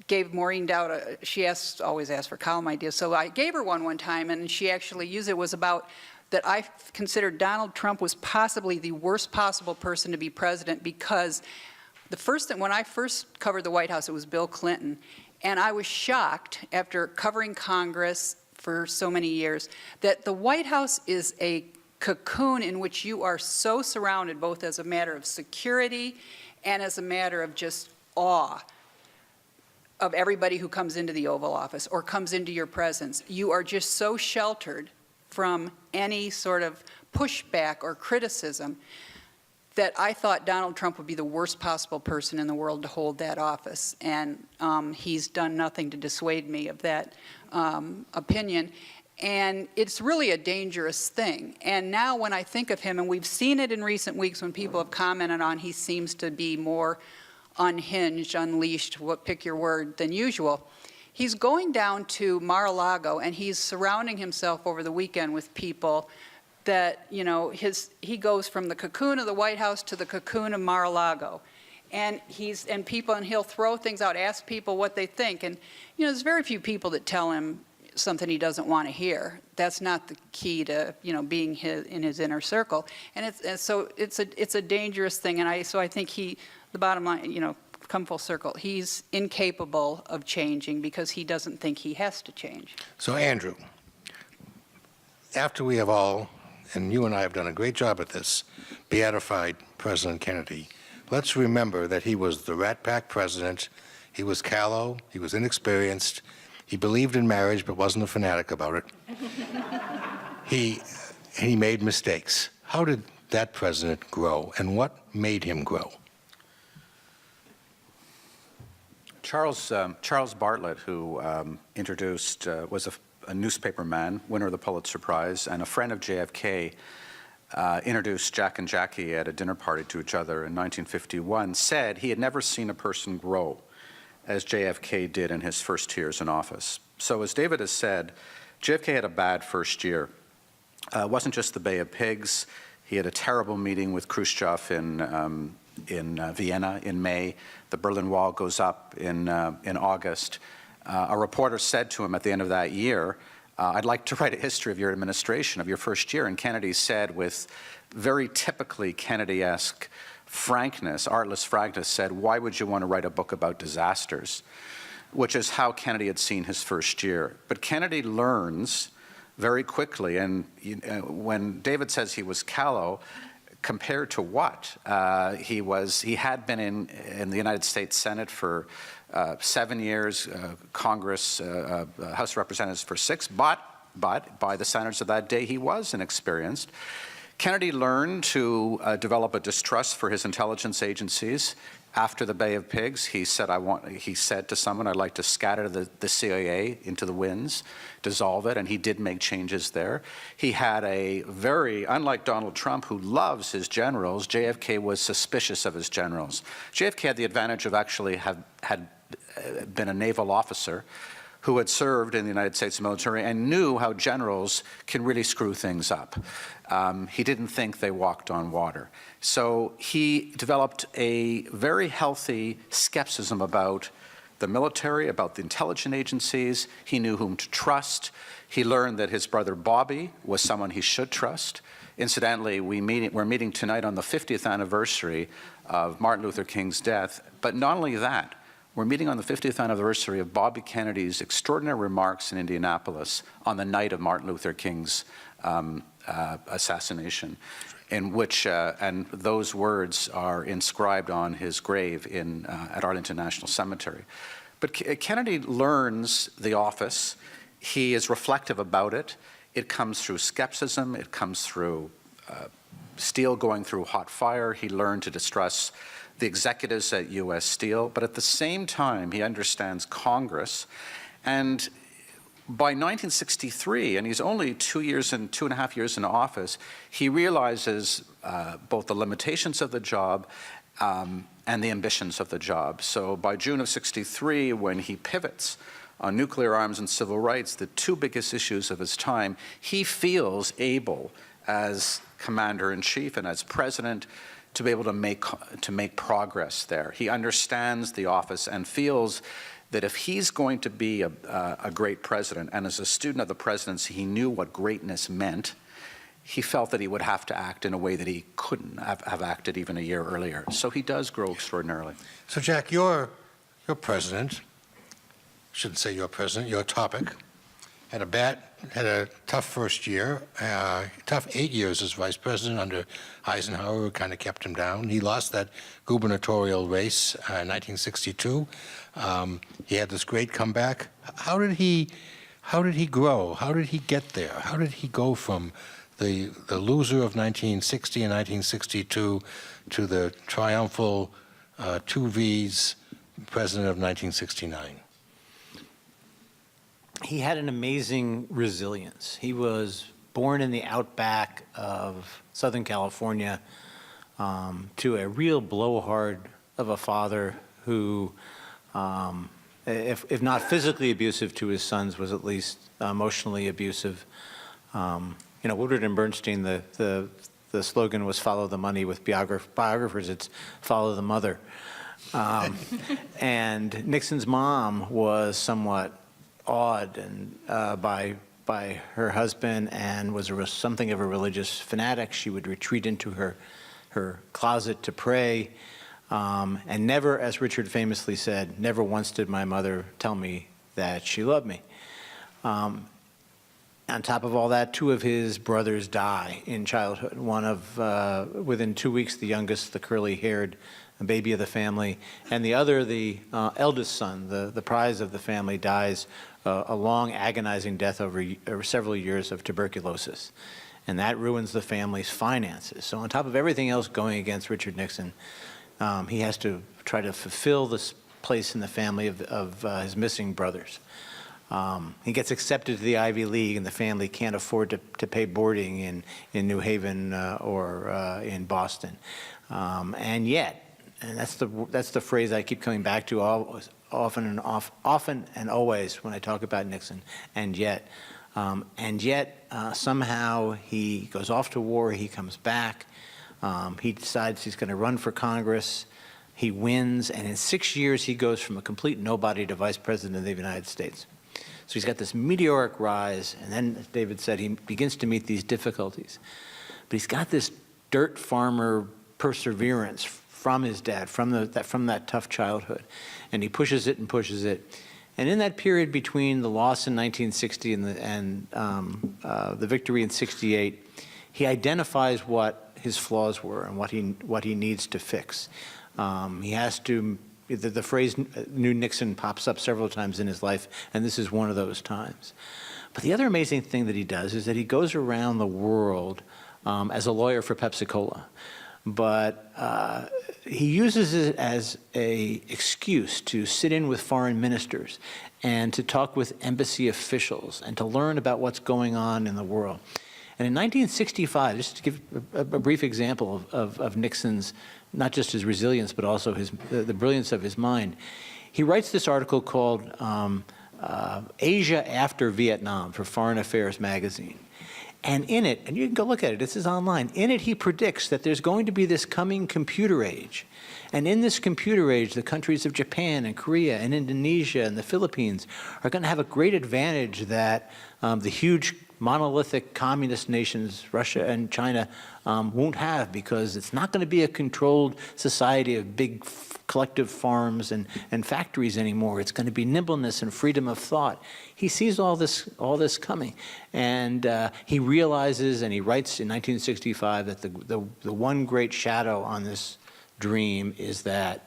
gave Maureen Dowd. She always asks for column ideas, so I gave her one time, and she actually used it. Was about that I considered Donald Trump was possibly the worst possible person to be president, because when I first covered the White House, it was Bill Clinton. And I was shocked, after covering Congress for so many years, that the White House is a cocoon in which you are so surrounded, both as a matter of security and as a matter of just awe of everybody who comes into the Oval Office or comes into your presence. You are just so sheltered from any sort of pushback or criticism that I thought Donald Trump would be the worst possible person in the world to hold that office. And he's done nothing to dissuade me of that opinion. And it's really a dangerous thing. And now when I think of him, and we've seen it in recent weeks when people have commented on he seems to be more unhinged, unleashed, pick your word, than usual. He's going down to Mar-a-Lago and he's surrounding himself over the weekend with people that, you know, he goes from the cocoon of the White House to the cocoon of Mar-a-Lago. And he'll throw things out, ask people what they think. And, you know, there's very few people that tell him something he doesn't want to hear. That's not the key to, you know, being in his inner circle. And so it's a dangerous thing. And so I think the bottom line, you know, come full circle, he's incapable of changing because he doesn't think he has to change. So, Andrew, after we have all, and you and I have done a great job at this, beatified President Kennedy, let's remember that he was the Rat Pack president. He was callow. He was inexperienced. He believed in marriage but wasn't a fanatic about it. He made mistakes. How did that president grow, and what made him grow? Charles Bartlett, who introduced, was a newspaper man, winner of the Pulitzer Prize, and a friend of JFK, introduced Jack and Jackie at a dinner party to each other in 1951, said he had never seen a person grow as JFK did in his first years in office. So as David has said, JFK had a bad first year. It wasn't just the Bay of Pigs. He had a terrible meeting with Khrushchev in Vienna in May. The Berlin Wall goes up in August. A reporter said to him at the end of that year, I'd like to write a history of your administration, of your first year. And Kennedy said, with very typically Kennedy-esque frankness, artless frankness, said, why would you want to write a book about disasters? Which is how Kennedy had seen his first year. But Kennedy learns very quickly, and when David says he was callow, compared to what? He had been in the United States Senate for 7 years, Congress, House of Representatives for 6, but by the standards of that day, he was inexperienced. Kennedy learned to develop a distrust for his intelligence agencies. After the Bay of Pigs, he said to someone, I'd like to scatter the CIA into the winds, dissolve it, and he did make changes there. He had unlike Donald Trump, who loves his generals, JFK was suspicious of his generals. JFK had the advantage of actually had been a naval officer who had served in the United States military and knew how generals can really screw things up. He didn't think they walked on water. So he developed a very healthy skepticism about the military, about the intelligence agencies. He knew whom to trust. He learned that his brother Bobby was someone he should trust. Incidentally, we're meeting tonight on the 50th anniversary of Martin Luther King's death. But not only that, we're meeting on the 50th anniversary of Bobby Kennedy's extraordinary remarks in Indianapolis on the night of Martin Luther King's assassination, in which, and those words are inscribed on his grave at Arlington National Cemetery. But Kennedy learns the office. He is reflective about it. It comes through skepticism. It comes through steel going through hot fire. He learned to distrust the executives at U.S. Steel, but at the same time, he understands Congress. And by 1963, and he's only 2.5 years in office, he realizes both the limitations of the job and the ambitions of the job. So by June of '63, when he pivots on nuclear arms and civil rights, the two biggest issues of his time, he feels able, as commander-in-chief and as president, to be able to make progress there. He understands the office and feels that if he's going to be a great president, and as a student of the presidency, he knew what greatness meant, he felt that he would have to act in a way that he couldn't have acted even a year earlier. So he does grow extraordinarily. So, Jack, your president, shouldn't say your president, your topic, had a tough first year, tough 8 years as vice president under Eisenhower, who kind of kept him down. He lost that gubernatorial race in 1962. He had this great comeback. How did he grow? How did he get there? How did he go from the loser of 1960 and 1962 to the triumphal 2 Vs president of 1969? He had an amazing resilience. He was born in the outback of Southern California to a real blowhard of a father who, if not physically abusive to his sons, was at least emotionally abusive. Woodward and Bernstein, the slogan was "Follow the money." With biographers, it's "Follow the mother." And Nixon's mom was somewhat awed and by her husband, and was something of a religious fanatic. She would retreat into her closet to pray, and never, as Richard famously said, never once did my mother tell me that she loved me. On top of all that, 2 of his brothers die in childhood. One within 2 weeks, the youngest, the curly-haired baby of the family, and the other, the eldest son, the prize of the family, dies a long, agonizing death over several years of tuberculosis. And that ruins the family's finances. So on top of everything else going against Richard Nixon, he has to try to fulfill this place in the family of his missing brothers. He gets accepted to the Ivy League, and the family can't afford to pay boarding in New Haven or in Boston. And yet, and that's the phrase I keep coming back to often and always when I talk about Nixon. And yet, somehow he goes off to war. He comes back. He decides he's going to run for Congress. He wins, and in 6 years he goes from a complete nobody to vice president of the United States. So he's got this meteoric rise, and then, as David said, he begins to meet these difficulties. But he's got this dirt farmer perseverance from his dad, from that tough childhood. And he pushes it and pushes it. And in that period between the loss in 1960 and the victory in 68, he identifies what his flaws were and what he needs to fix. He has to. The phrase "new Nixon" pops up several times in his life, and this is one of those times. But the other amazing thing that he does is that he goes around the world as a lawyer for Pepsi-Cola. But he uses it as an excuse to sit in with foreign ministers and to talk with embassy officials and to learn about what's going on in the world. And in 1965, just to give a brief example of Nixon's, not just his resilience, but also the brilliance of his mind, he writes this article called Asia After Vietnam for Foreign Affairs magazine. And in it, and you can go look at it, this is online, in it he predicts that there's going to be this coming computer age. And in this computer age, the countries of Japan and Korea and Indonesia and the Philippines are going to have a great advantage that the huge monolithic communist nations, Russia and China, won't have, because it's not going to be a controlled society of big collective farms and factories anymore. It's going to be nimbleness and freedom of thought. He sees all this coming, and he realizes, and he writes in 1965 that the one great shadow on this dream is that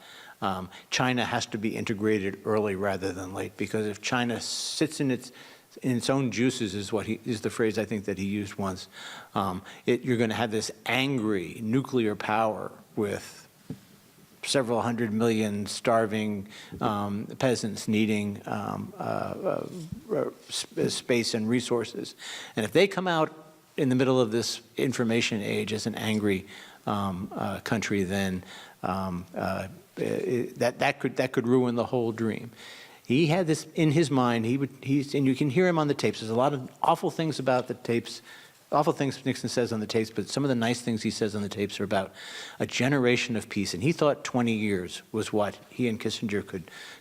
China has to be integrated early rather than late, because if China sits in its own juices, is the phrase I think that he used once, you're going to have this angry nuclear power with several 100 million starving peasants needing space and resources. And if they come out in the middle of this information age as an angry country, then that could ruin the whole dream. He had this in his mind. And you can hear him on the tapes. There's a lot of awful things about the tapes, awful things Nixon says on the tapes, but some of the nice things he says on the tapes are about a generation of peace. And he thought 20 years was what he and Kissinger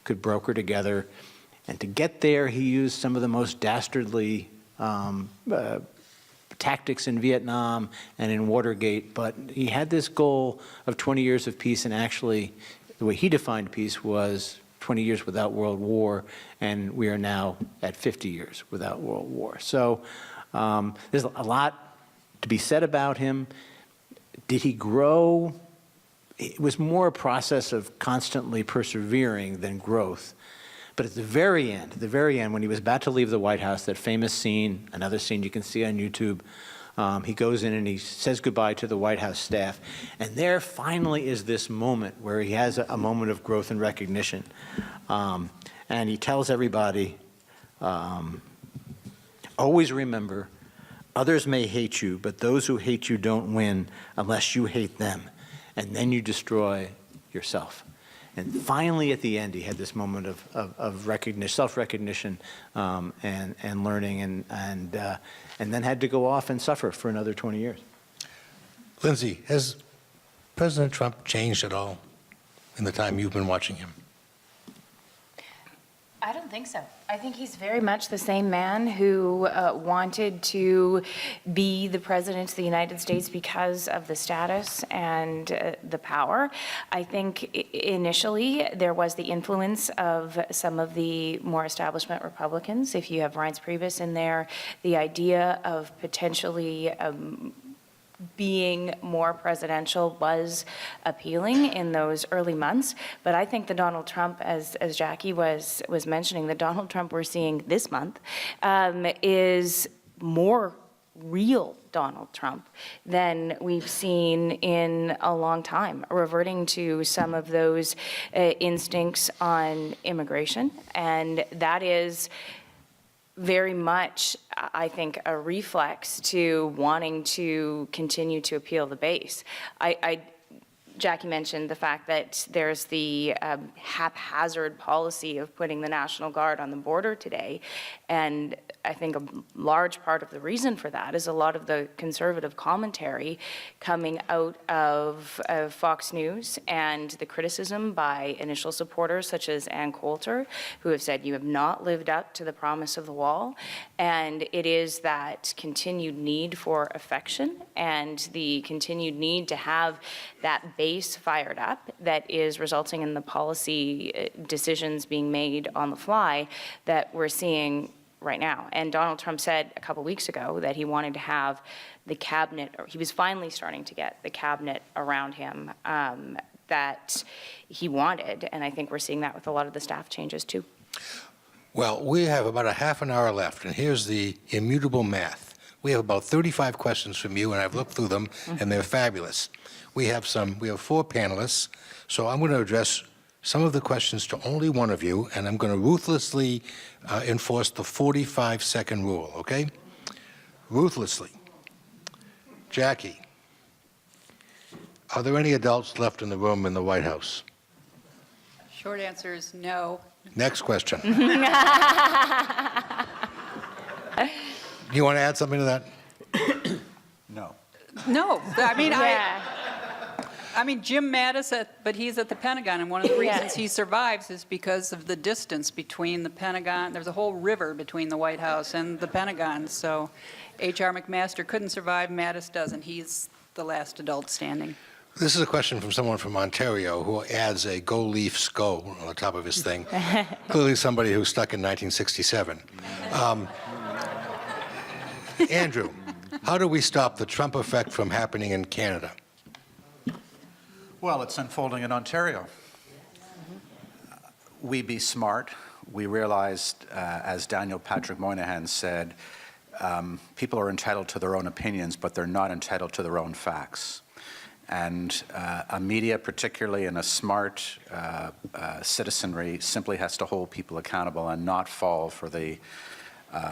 could broker together. And to get there, he used some of the most dastardly tactics in Vietnam and in Watergate. But he had this goal of 20 years of peace, and actually, the way he defined peace was 20 years without World War, and we are now at 50 years without World War. So there's a lot to be said about him. Did he grow? It was more a process of constantly persevering than growth. But at the very end, when he was about to leave the White House, that famous scene, another scene you can see on YouTube, he goes in and he says goodbye to the White House staff. And there finally is this moment where he has a moment of growth and recognition. And he tells everybody, always remember, others may hate you, but those who hate you don't win unless you hate them. And then you destroy yourself. And finally, at the end, he had this moment of recognition, self-recognition, and learning, and then had to go off and suffer for another 20 years. Lyndsay, has President Trump changed at all in the time you've been watching him? I don't think so. I think he's very much the same man who wanted to be the president of the United States because of the status and the power. I think initially there was the influence of some of the more establishment Republicans. If you have Reince Priebus in there, the idea of potentially being more presidential was appealing in those early months. But I think the Donald Trump, as Jackie was mentioning, the Donald Trump we're seeing this month is more real Donald Trump than we've seen in a long time, reverting to some of those instincts on immigration. And that is very much, I think, a reflex to wanting to continue to appeal the base. Jackie mentioned the fact that there's the haphazard policy of putting the National Guard on the border today, and I think a large part of the reason for that is a lot of the conservative commentary coming out of Fox News and the criticism by initial supporters such as Ann Coulter, who have said you have not lived up to the promise of the wall, and it is that continued need for affection and the continued need to have that base fired up that is resulting in the policy decisions being made on the fly that we're seeing right now. And Donald Trump said a couple weeks ago that he wanted to have the cabinet, or he was finally starting to get the cabinet around him that he wanted. And I think we're seeing that with a lot of the staff changes too. Well, we have about a half an hour left, and here's the immutable math. We have about 35 questions from you, and I've looked through them, and they're fabulous. We have 4 panelists, so I'm going to address some of the questions to only one of you, and I'm going to ruthlessly enforce the 45-second rule, okay? Ruthlessly. Jackie, are there any adults left in the room in the White House? Short answer is no. Next question. You want to add something to that? No. No, I mean, Yeah. I mean, Jim Mattis, but he's at the Pentagon, and one of the reasons he survives is because of the distance between the Pentagon. There's a whole river between the White House and the Pentagon, so H.R. McMaster couldn't survive, Mattis doesn't. He's the last adult standing. This is a question from someone from Ontario who adds a "Go Leafs Go" on the top of his thing. Clearly somebody who's stuck in 1967. Andrew, how do we stop the Trump effect from happening in Canada? Well, it's unfolding in Ontario. We be smart. We realized, as Daniel Patrick Moynihan said, people are entitled to their own opinions, but they're not entitled to their own facts. And a media, particularly in a smart citizenry, simply has to hold people accountable and not fall for the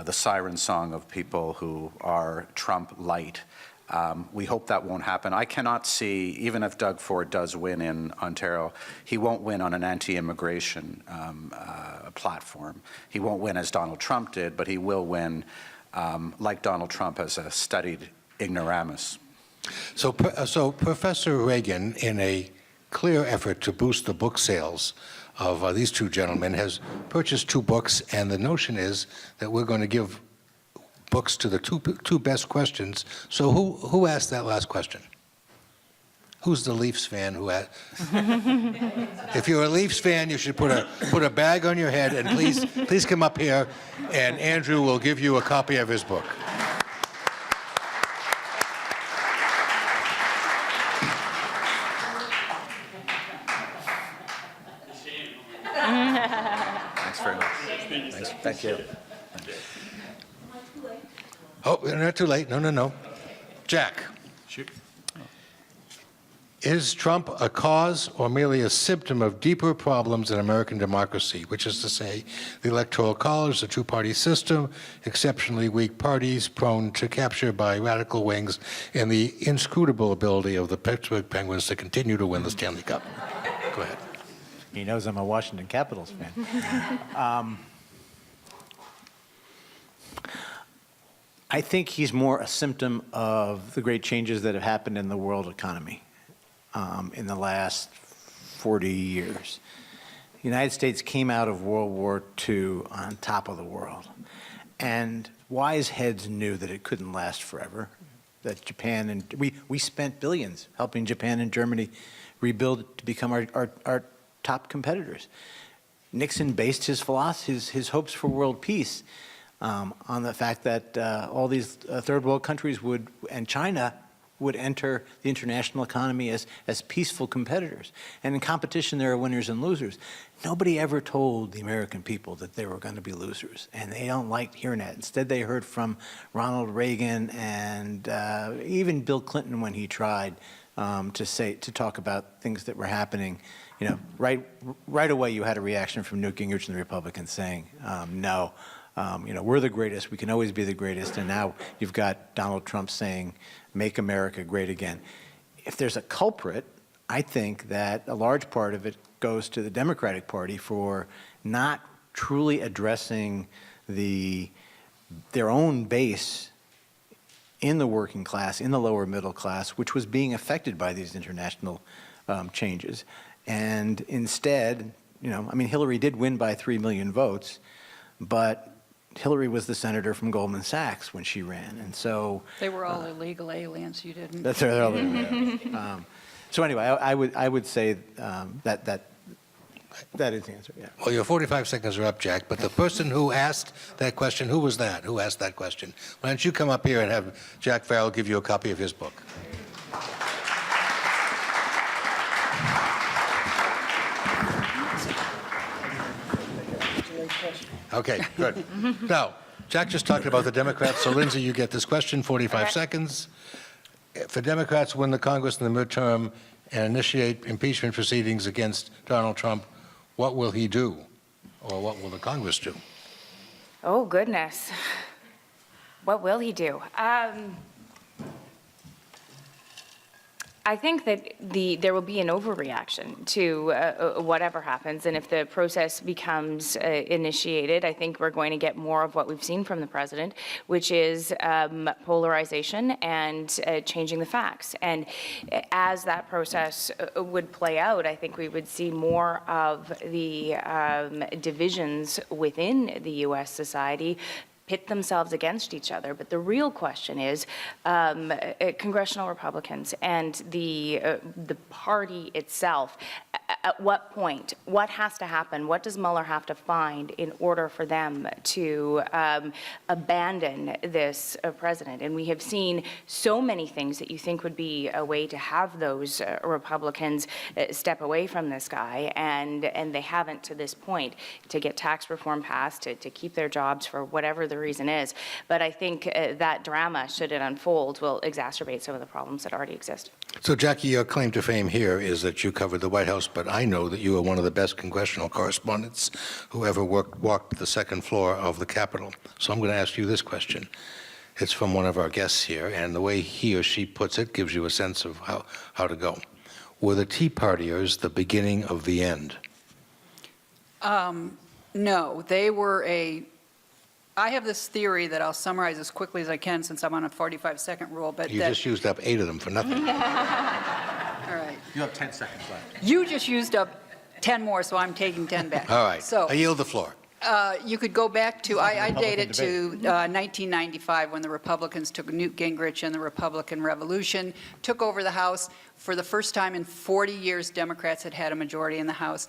siren song of people who are Trump light. We hope that won't happen. I cannot see, even if Doug Ford does win in Ontario, he won't win on an anti-immigration platform. He won't win as Donald Trump did, but he will win like Donald Trump as a studied ignoramus. So Professor Reagan, in a clear effort to boost the book sales of these two gentlemen, has purchased 2 books, and the notion is that we're going to give books to the two best questions. So who asked that last question? Who's the Leafs fan who had? If you're a Leafs fan, you should put a bag on your head, and please come up here, and Andrew will give you a copy of his book. Thanks very much. Thanks. Thank you. Oh, we're not too late. No. Jack. Shoot. Is Trump a cause or merely a symptom of deeper problems in American democracy, which is to say, the Electoral College, the two-party system, exceptionally weak parties prone to capture by radical wings, and the inscrutable ability of the Pittsburgh Penguins to continue to win the Stanley Cup? Go ahead. He knows I'm a Washington Capitals fan. I think he's more a symptom of the great changes that have happened in the world economy in the last 40 years. The United States came out of World War II on top of the world. And wise heads knew that it couldn't last forever, that Japan and we spent billions helping Japan and Germany rebuild to become our top competitors. Nixon based his philosophy, his hopes for world peace on the fact that all these third world countries and China would enter the international economy as peaceful competitors. And in competition, there are winners and losers. Nobody ever told the American people that they were going to be losers, and they don't like hearing that. Instead, they heard from Ronald Reagan and even Bill Clinton when he tried to talk about things that were happening. You know, right away, you had a reaction from Newt Gingrich and the Republicans saying, no. We're the greatest. We can always be the greatest. And now you've got Donald Trump saying, make America great again. If there's a culprit, I think that a large part of it goes to the Democratic Party for not truly addressing their own base in the working class, in the lower middle class, which was being affected by these international changes. And instead, Hillary did win by 3 million votes, but Hillary was the senator from Goldman Sachs when she ran, and so They were all illegal aliens. You didn't. that's their other. So anyway, I would say that is the answer. Yeah. Well, your 45 seconds are up, Jack, but the person who asked that question, who was that? Who asked that question? Why don't you come up here and have Jack Farrell give you a copy of his book? Okay, good. Now, Jack just talked about the Democrats, so Lyndsay, you get this question, 45 seconds. If the Democrats win the Congress in the midterm and initiate impeachment proceedings against Donald Trump, what will he do? Or what will the Congress do? Oh, goodness. What will he do? I think that there will be an overreaction to whatever happens, and if the process becomes initiated, I think we're going to get more of what we've seen from the president, which is polarization and changing the facts. And as that process would play out, I think we would see more of the divisions within the U.S. society pit themselves against each other. But the real question is congressional Republicans and the party itself. At what point? What has to happen? What does Mueller have to find in order for them to abandon this president? And we have seen so many things that you think would be a way to have those Republicans step away from this guy, and they haven't to this point, to get tax reform passed, to keep their jobs for whatever the reason is. But I think that drama, should it unfold, will exacerbate some of the problems that already exist. So, Jackie, your claim to fame here is that you covered the White House, but I know that you are one of the best congressional correspondents who ever walked the second floor of the Capitol. So I'm going to ask you this question. It's from one of our guests here, and the way he or she puts it gives you a sense of how to go. Were the Tea Partiers the beginning of the end? No, they were I have this theory that I'll summarize as quickly as I can since I'm on a 45-second rule, but You just used up 8 of them for nothing. all right. You have 10 seconds left. You just used up 10 more, so I'm taking 10 back. All right. So I yield the floor. You could go back to, I date Republican it to 1995 when the Republicans took Newt Gingrich and the Republican Revolution, took over the House. For the first time in 40 years, Democrats had had a majority in the House.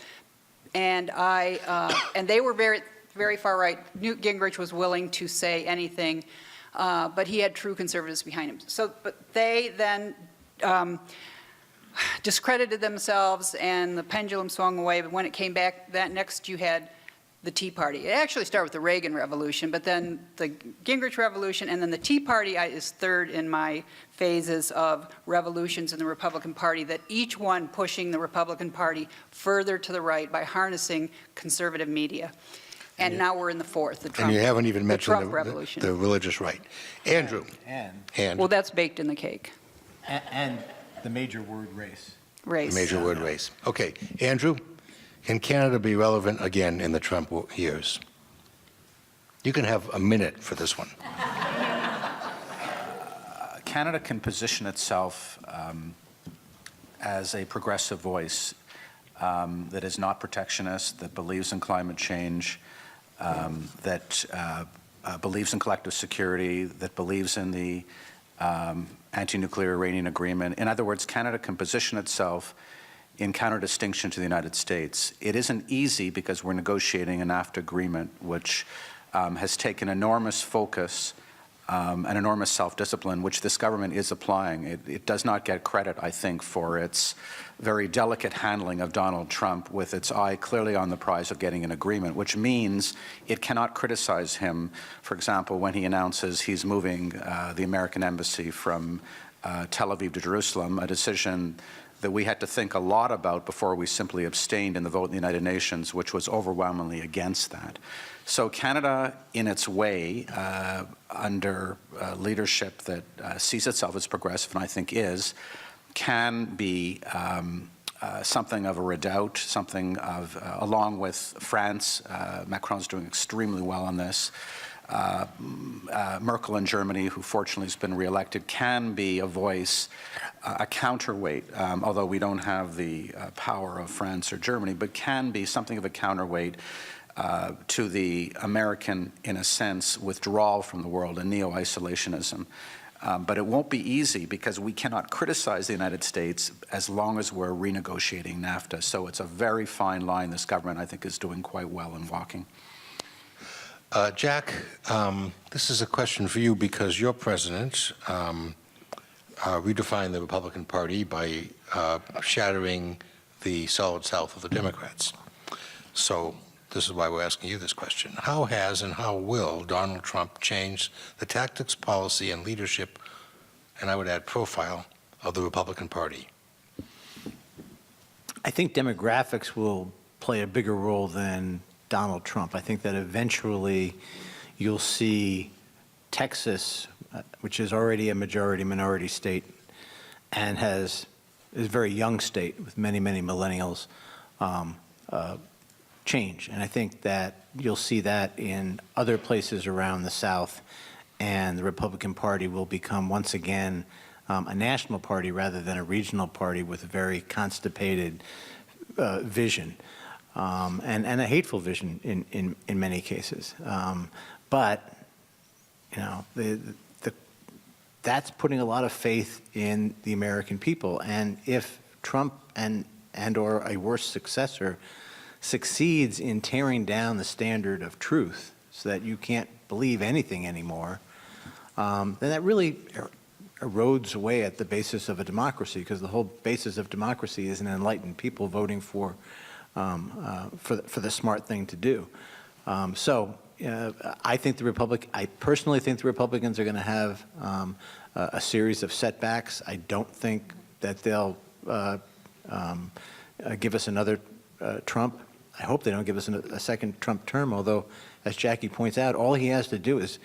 And and they were very, very far right. Newt Gingrich was willing to say anything, but he had true conservatives behind him. So, but they then discredited themselves and the pendulum swung away. But when it came back, that next you had the Tea Party. It actually started with the Reagan Revolution, but then the Gingrich Revolution, and then the Tea Party is third in my phases of revolutions in the Republican Party, that each one pushing the Republican Party further to the right by harnessing conservative media. And now we're in the fourth, the Trump, And you haven't even mentioned Trump Revolution. the religious right. Andrew. And Well, that's baked in the cake, the major word race. race. The major word race. Okay, Andrew, can Canada be relevant again in the Trump years? You can have a minute for this one. Canada can position itself as a progressive voice that is not protectionist, that believes in climate change, that believes in collective security, that believes in the anti-nuclear Iranian agreement. In other words, Canada can position itself in counter-distinction to the United States. It isn't easy because we're negotiating a NAFTA agreement, which has taken enormous focus and enormous self-discipline, which this government is applying. It does not get credit, I think, for its very delicate handling of Donald Trump with its eye clearly on the prize of getting an agreement, which means it cannot criticize him, for example, when he announces he's moving the American embassy from Tel Aviv to Jerusalem, a decision that we had to think a lot about before we simply abstained in the vote in the United Nations, which was overwhelmingly against that. So Canada, in its way, under leadership that sees itself as progressive, and I think is, can be something of a redoubt, something of, along with France, Macron's doing extremely well on this, Merkel in Germany, who fortunately has been reelected, can be a voice, a counterweight, although we don't have the power of France or Germany, but can be something of a counterweight to the American, in a sense, withdrawal from the world and neo-isolationism. But it won't be easy because we cannot criticize the United States as long as we're renegotiating NAFTA. So it's a very fine line this government, I think, is doing quite well in walking. Jack, this is a question for you because your president redefined the Republican Party by shattering the solid South of the Democrats. So this is why we're asking you this question. How has and how will Donald Trump change the tactics, policy, and leadership, and I would add profile, of the Republican Party? I think demographics will play a bigger role than Donald Trump. I think that eventually you'll see Texas, which is already a majority-minority state and is a very young state with many, many millennials, change. And I think that you'll see that in other places around the South, and the Republican Party will become once again a national party rather than a regional party with a very constipated vision. And a hateful vision in many cases. But, you know, that's putting a lot of faith in the American people. And if Trump and or a worse successor succeeds in tearing down the standard of truth so that you can't believe anything anymore, then that really erodes away at the basis of a democracy, because the whole basis of democracy is an enlightened people voting for the smart thing to do. I think I personally think the Republicans are going to have a series of setbacks. I don't think that they'll give us another Trump. I hope they don't give us a second Trump term, although, as Jackie points out, all he has to do is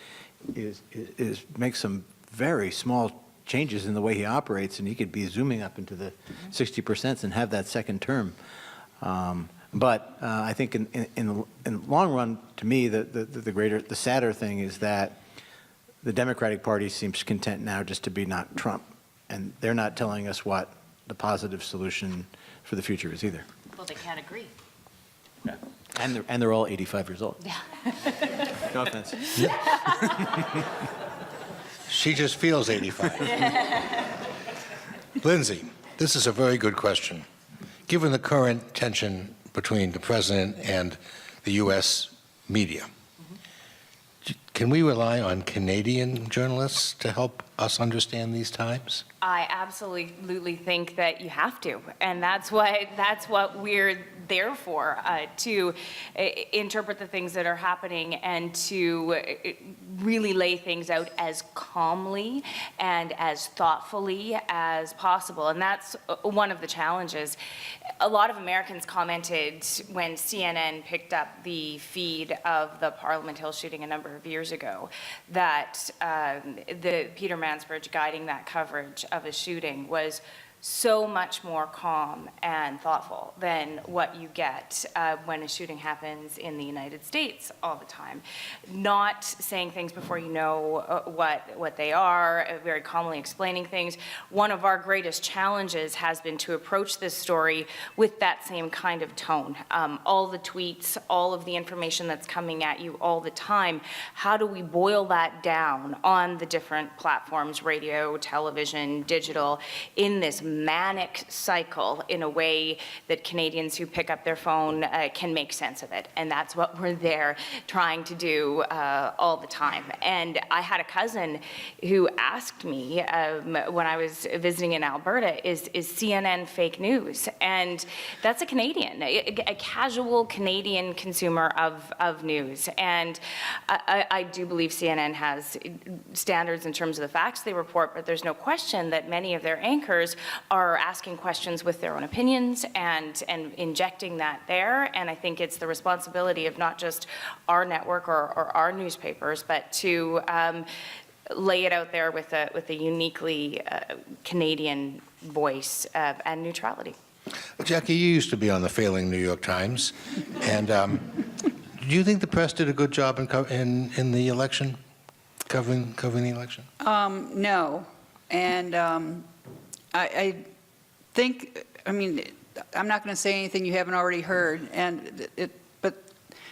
make some very small changes in the way he operates, and he could be zooming up into the 60% and have that second term. But I think in the long run, to me, the sadder thing is that the Democratic Party seems content now just to be not Trump, and they're not telling us what the positive solution for the future is either. Well, they can't agree. And they're all 85 years old. Yeah. No offense. She just feels 85. Lyndsay, this is a very good question. Given the current tension between the president and the U.S. media, can we rely on Canadian journalists to help us understand these times? I absolutely think that you have to, and that's what we're there for, to interpret the things that are happening and to really lay things out as calmly and as thoughtfully as possible. And that's one of the challenges. A lot of Americans commented when CNN picked up the feed of the Parliament Hill shooting a number of years ago that the Peter Mansbridge guiding that coverage of a shooting was so much more calm and thoughtful than what you get when a shooting happens in the United States all the time. Not saying things before you know what they are, very calmly explaining things. One of our greatest challenges has been to approach this story with that same kind of tone. All the tweets, all of the information that's coming at you all the time, how do we boil that down on the different platforms, radio, television, digital, in this manic cycle in a way that Canadians who pick up their phone can make sense of it. And that's what we're there trying to do all the time. And I had a cousin who asked me when I was visiting in Alberta, is CNN fake news? And that's a Canadian, a casual Canadian consumer of news. And I do believe CNN has standards in terms of the facts they report, but there's no question that many of their anchors are asking questions with their own opinions and injecting that there. And I think it's the responsibility of not just our network or our newspapers, but to lay it out there with a uniquely Canadian voice and neutrality. Jackie, you used to be on the failing New York Times, and do you think the press did a good job in the election, covering the election? No. And I think, I mean, I'm not going to say anything you haven't already heard, but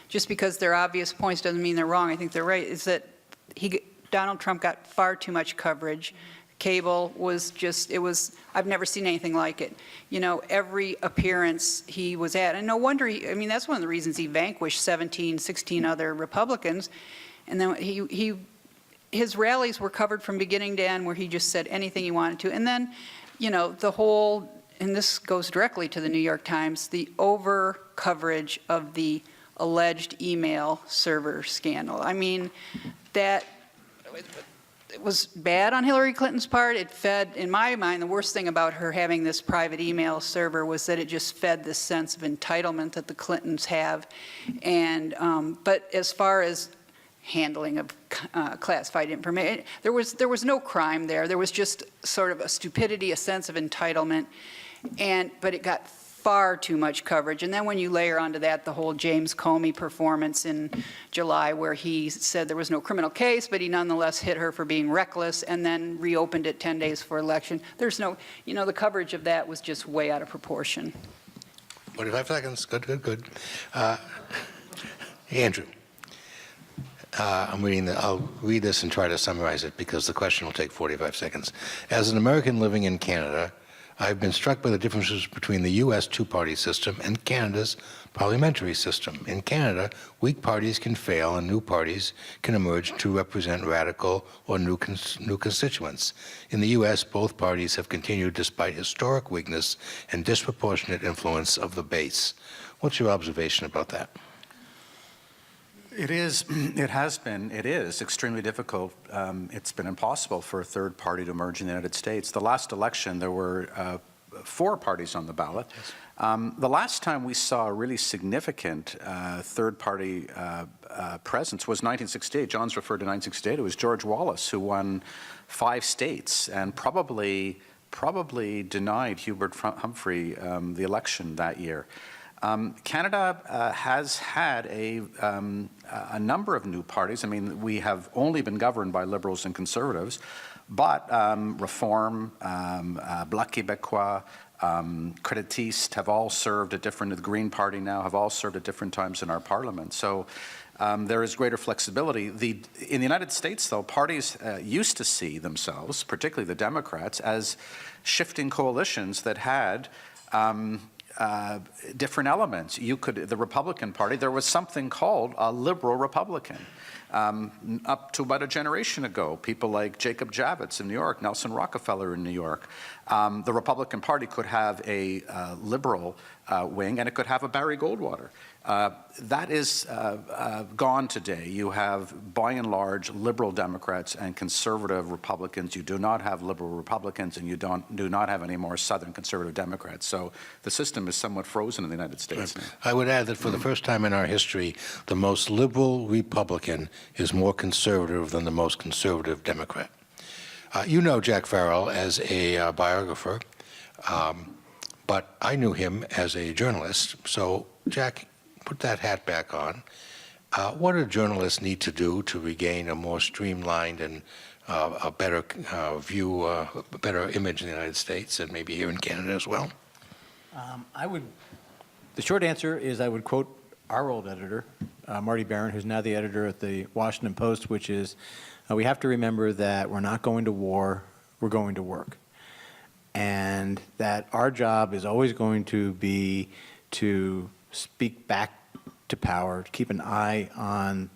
just because they're obvious points doesn't mean they're wrong. I think they're right, is that Donald Trump got far too much coverage. Cable was just, I've never seen anything like it. You know, every appearance he was at, and no wonder, that's one of the reasons he vanquished 16 other Republicans. And then his rallies were covered from beginning to end, where he just said anything he wanted to. And then, the whole, and this goes directly to the New York Times, the over coverage of the alleged email server scandal. That it was bad on Hillary Clinton's part. It fed, in my mind, the worst thing about her having this private email server was that it just fed this sense of entitlement that the Clintons have. And but as far as handling of classified information, there was no crime there. There was just sort of a stupidity, a sense of entitlement, but it got far too much coverage. And then when you layer onto that the whole James Comey performance in July, where he said there was no criminal case, but he nonetheless hit her for being reckless, and then reopened it 10 days before election. There's no, the coverage of that was just way out of proportion. 45 seconds. Good. Andrew. I'll read this and try to summarize it because the question will take 45 seconds. As an American living in Canada, I've been struck by the differences between the U.S. two-party system and Canada's parliamentary system. In Canada, weak parties can fail and new parties can emerge to represent radical or new constituents. In the U.S., both parties have continued despite historic weakness and disproportionate influence of the base. What's your observation about that? It is extremely difficult. It's been impossible for a third party to emerge in the United States. The last election, there were 4 parties on the ballot. Yes. The last time we saw a really significant third party presence was 1968. John's referred to 1968. It was George Wallace who won 5 states and probably denied Hubert Humphrey the election that year. Canada has had a number of new parties. We have only been governed by Liberals and Conservatives, but Reform, Bloc Québécois, creditistes have all served at different, the Green Party now have all served at different times in our parliament. So there is greater flexibility. In the United States, though, parties used to see themselves, particularly the Democrats, as shifting coalitions that had different elements. The Republican Party, there was something called a liberal Republican. Up to about a generation ago, people like Jacob Javits in New York, Nelson Rockefeller in New York, the Republican Party could have a liberal wing, and it could have a Barry Goldwater. That is gone today. You have, by and large, liberal Democrats and conservative Republicans. You do not have liberal Republicans, and you do not have any more Southern conservative Democrats. So the system is somewhat frozen in the United States. Right. I would add that for the first time in our history, the most liberal Republican is more conservative than the most conservative Democrat. You know Jack Farrell as a biographer, but I knew him as a journalist. So, Jack, put that hat back on. What do journalists need to do to regain a more streamlined and a better view, a better image in the United States and maybe here in Canada as well? The short answer is I would quote our old editor, Marty Barron, who's now the editor at the Washington Post, which is, we have to remember that we're not going to war, we're going to work. And that our job is always going to be to speak back to power, to keep an eye on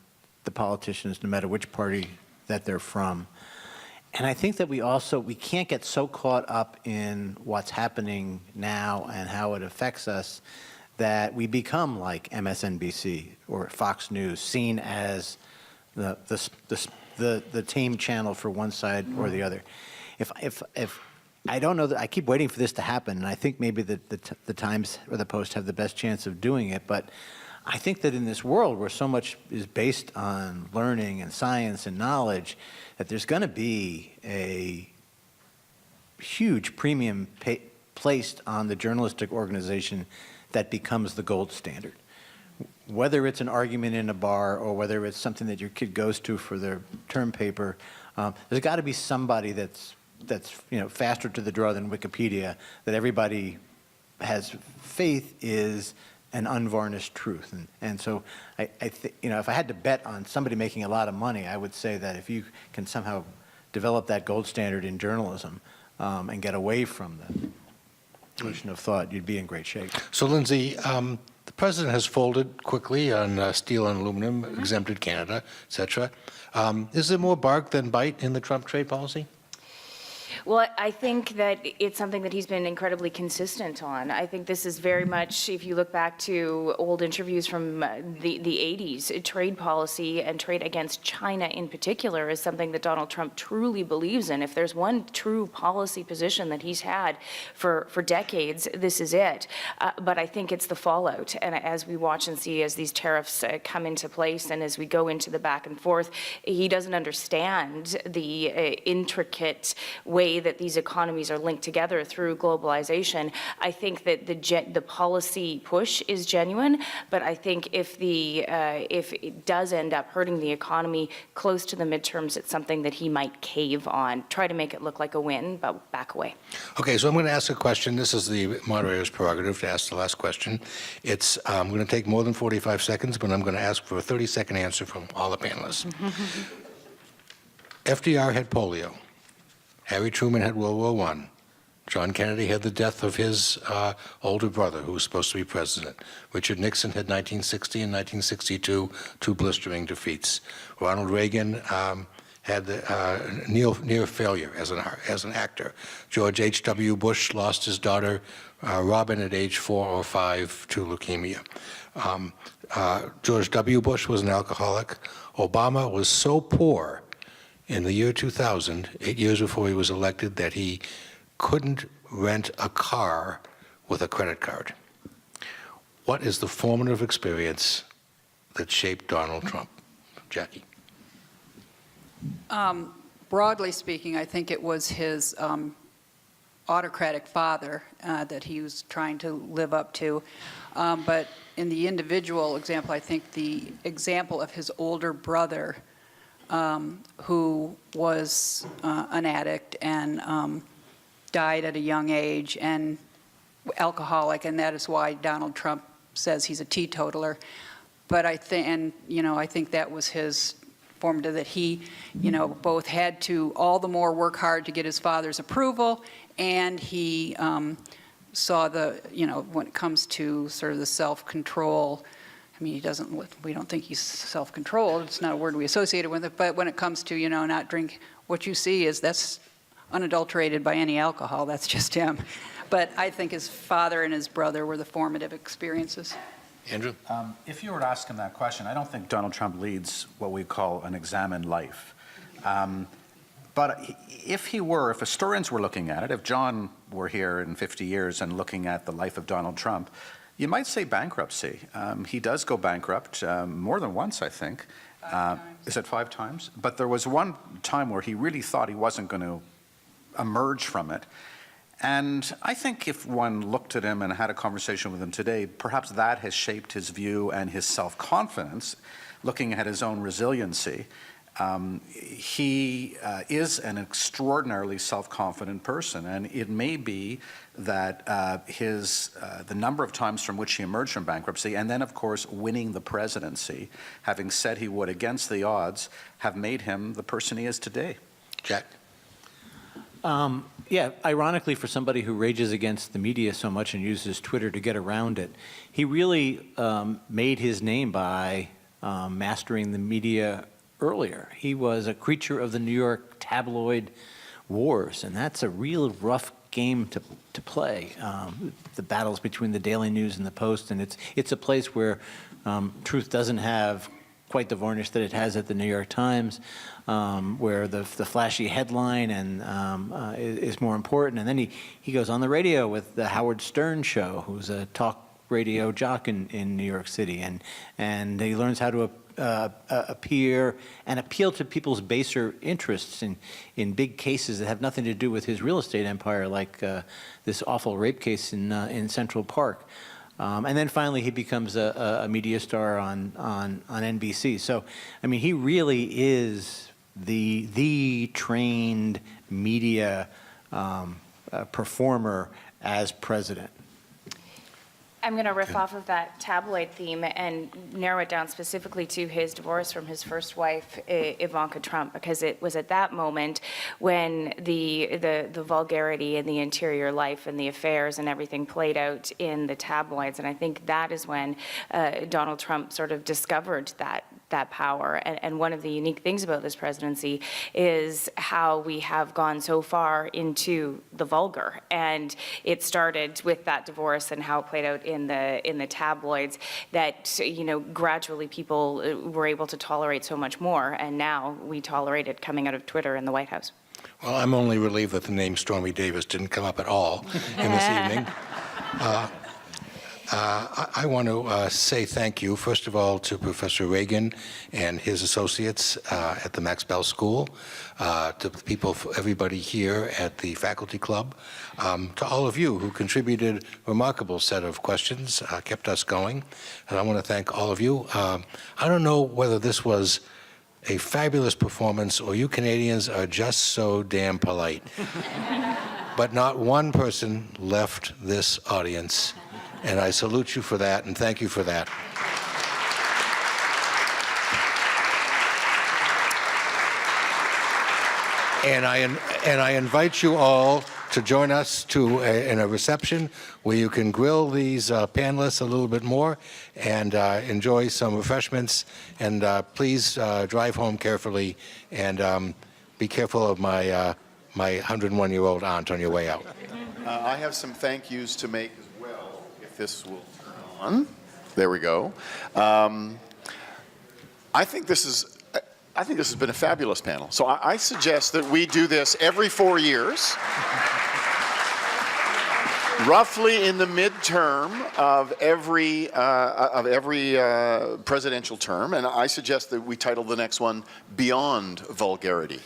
the politicians, no matter which party that they're from. And I think that we can't get so caught up in what's happening now and how it affects us that we become like MSNBC or Fox News, seen as the tame channel for one side or the other. If I don't know that I keep waiting for this to happen, and I think maybe the Times or the Post have the best chance of doing it, but I think that in this world where so much is based on learning and science and knowledge, that there's going to be a huge premium placed on the journalistic organization that becomes the gold standard. Whether it's an argument in a bar or whether it's something that your kid goes to for their term paper, there's got to be somebody that's faster to the draw than Wikipedia, that everybody has faith is an unvarnished truth. And so I think, if I had to bet on somebody making a lot of money, I would say that if you can somehow develop that gold standard in journalism and get away from the pollution of thought, you'd be in great shape. So, Lyndsay, the president has folded quickly on steel and aluminum, exempted Canada, et cetera. Is there more bark than bite in the Trump trade policy? Well, I think that it's something that he's been incredibly consistent on. I think this is very much, if you look back to old interviews from the 80s, trade policy and trade against China in particular is something that Donald Trump truly believes in. If there's one true policy position that he's had for decades, this is it. But I think it's the fallout. And as we watch and see as these tariffs come into place and as we go into the back and forth, he doesn't understand the intricate way that these economies are linked together through globalization. I think that the policy push is genuine, but I think if it does end up hurting the economy close to the midterms, it's something that he might cave on, try to make it look like a win, but back away. Okay, so I'm going to ask a question. This is the moderator's prerogative to ask the last question. I'm going to take more than 45 seconds, but I'm going to ask for a 30-second answer from all the panelists. FDR had polio. Harry Truman had World War I. John Kennedy had the death of his older brother, who was supposed to be president. Richard Nixon had 1960 and 1962, two blistering defeats. Ronald Reagan had near failure as an actor. George H.W. Bush lost his daughter, Robin, at age 4 or 5 to leukemia. George W. Bush was an alcoholic. Obama was so poor in the year 2000, 8 years before he was elected, that he couldn't rent a car with a credit card. What is the formative experience that shaped Donald Trump? Jackie? Broadly speaking, I think it was his autocratic father that he was trying to live up to. But in the individual example, I think the example of his older brother, who was an addict and died at a young age, and alcoholic, and that is why Donald Trump says he's a teetotaler. But I think that was his formative, that he, both had to all the more work hard to get his father's approval, and he saw when it comes to sort of the self-control, I mean, we don't think he's self-controlled, it's not a word we associate with it, but when it comes to, not drink, what you see is that's unadulterated by any alcohol, that's just him. But I think his father and his brother were the formative experiences. Andrew? If you were to ask him that question, I don't think Donald Trump leads what we call an examined life. But if historians were looking at it, if John were here in 50 years and looking at the life of Donald Trump, you might say bankruptcy. He does go bankrupt more than once, I think. 5 times. Is it 5 times? But there was one time where he really thought he wasn't going to emerge from it. And I think if one looked at him and had a conversation with him today, perhaps that has shaped his view and his self-confidence, looking at his own resiliency. He is an extraordinarily self-confident person, and it may be that the number of times from which he emerged from bankruptcy, and then, of course, winning the presidency, having said he would against the odds, have made him the person he is today. Jack? Yeah, ironically, for somebody who rages against the media so much and uses Twitter to get around it, he really made his name by mastering the media earlier. He was a creature of the New York tabloid wars, and that's a real rough game to play. The battles between the Daily News and the Post, and it's a place where truth doesn't have quite the varnish that it has at the New York Times, where the flashy headline is more important. And then he goes on the radio with the Howard Stern show, who's a talk radio jock in New York City, and he learns how to appear and appeal to people's baser interests in big cases that have nothing to do with his real estate empire, like this awful rape case in Central Park. And then finally, he becomes a media star on NBC. So, I mean, he really is the trained media performer as president. I'm going to riff off of that tabloid theme and narrow it down specifically to his divorce from his first wife, Ivanka Trump, because it was at that moment when the vulgarity and the interior life and the affairs and everything played out in the tabloids. And I think that is when Donald Trump sort of discovered that power. And one of the unique things about this presidency is how we have gone so far into the vulgar. And it started with that divorce and how it played out in the tabloids, that gradually people were able to tolerate so much more, and now we tolerate it coming out of Twitter in the White House. Well, I'm only relieved that the name Stormy Davis didn't come up at all in this evening. I want to say thank you, first of all, to Professor Reagan and his associates at the Max Bell School, to the people, everybody here at the Faculty Club, to all of you who contributed a remarkable set of questions, kept us going. And I want to thank all of you. I don't know whether this was a fabulous performance or you Canadians are just so damn polite. But not one person left this audience. And I salute you for that, and thank you for that. And I invite you all to join us in a reception where you can grill these panelists a little bit more and enjoy some refreshments. And please drive home carefully and be careful of my 101-year-old aunt on your way out. I have some thank yous to make as well, if this will turn on. There we go. I think this has been a fabulous panel. So I suggest that we do this every 4 years, roughly in the midterm of every presidential term, and I suggest that we title the next one "Beyond Vulgarity,"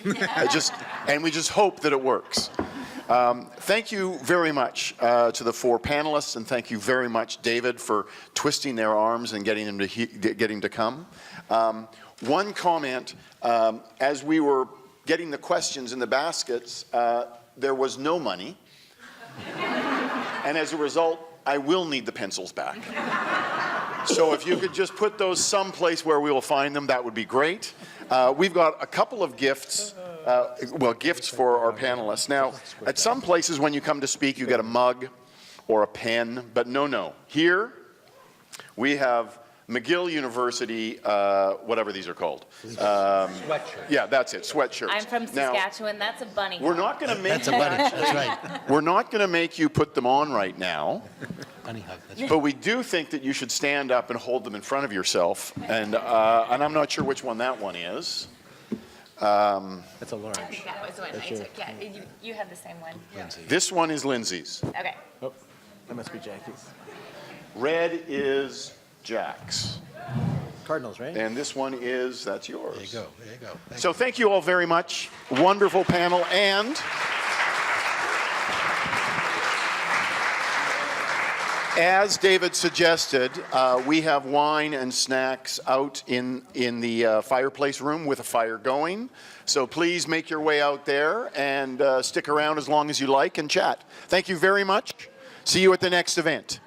and we just hope that it works. Thank you very much to the 4 panelists, and thank you very much, David, for twisting their arms and getting them to come. One comment, as we were getting the questions in the baskets, there was no money. And as a result, I will need the pencils back. So if you could just put those someplace where we will find them, that would be great. We've got a couple of gifts, gifts for our panelists. Now, at some places when you come to speak, you get a mug or a pen, but no. Here, we have McGill University, whatever these are called. Sweatshirt. Yeah, that's it, sweatshirts. I'm from Now, Saskatchewan. That's a bunny. we're not going to make That's a bunny, that's right. we're not going to make you put them on right now. Bunny hug, that's right. But we do think that you should stand up and hold them in front of yourself. And I'm not sure which one that one is. That's a large. I think that was one I took. Yeah, you have the same one. This one is Lyndsay's. Okay. Oh, that must be Jackie's. Red is Jack's. Cardinals, right? And this one is, that's yours. There you go, there you go. Thank So thank you all very much. Wonderful panel. And as David suggested, we have wine and snacks out in the fireplace room with a fire going. So please make your way out there and stick around as long as you like and chat. Thank you very much. See you at the next event.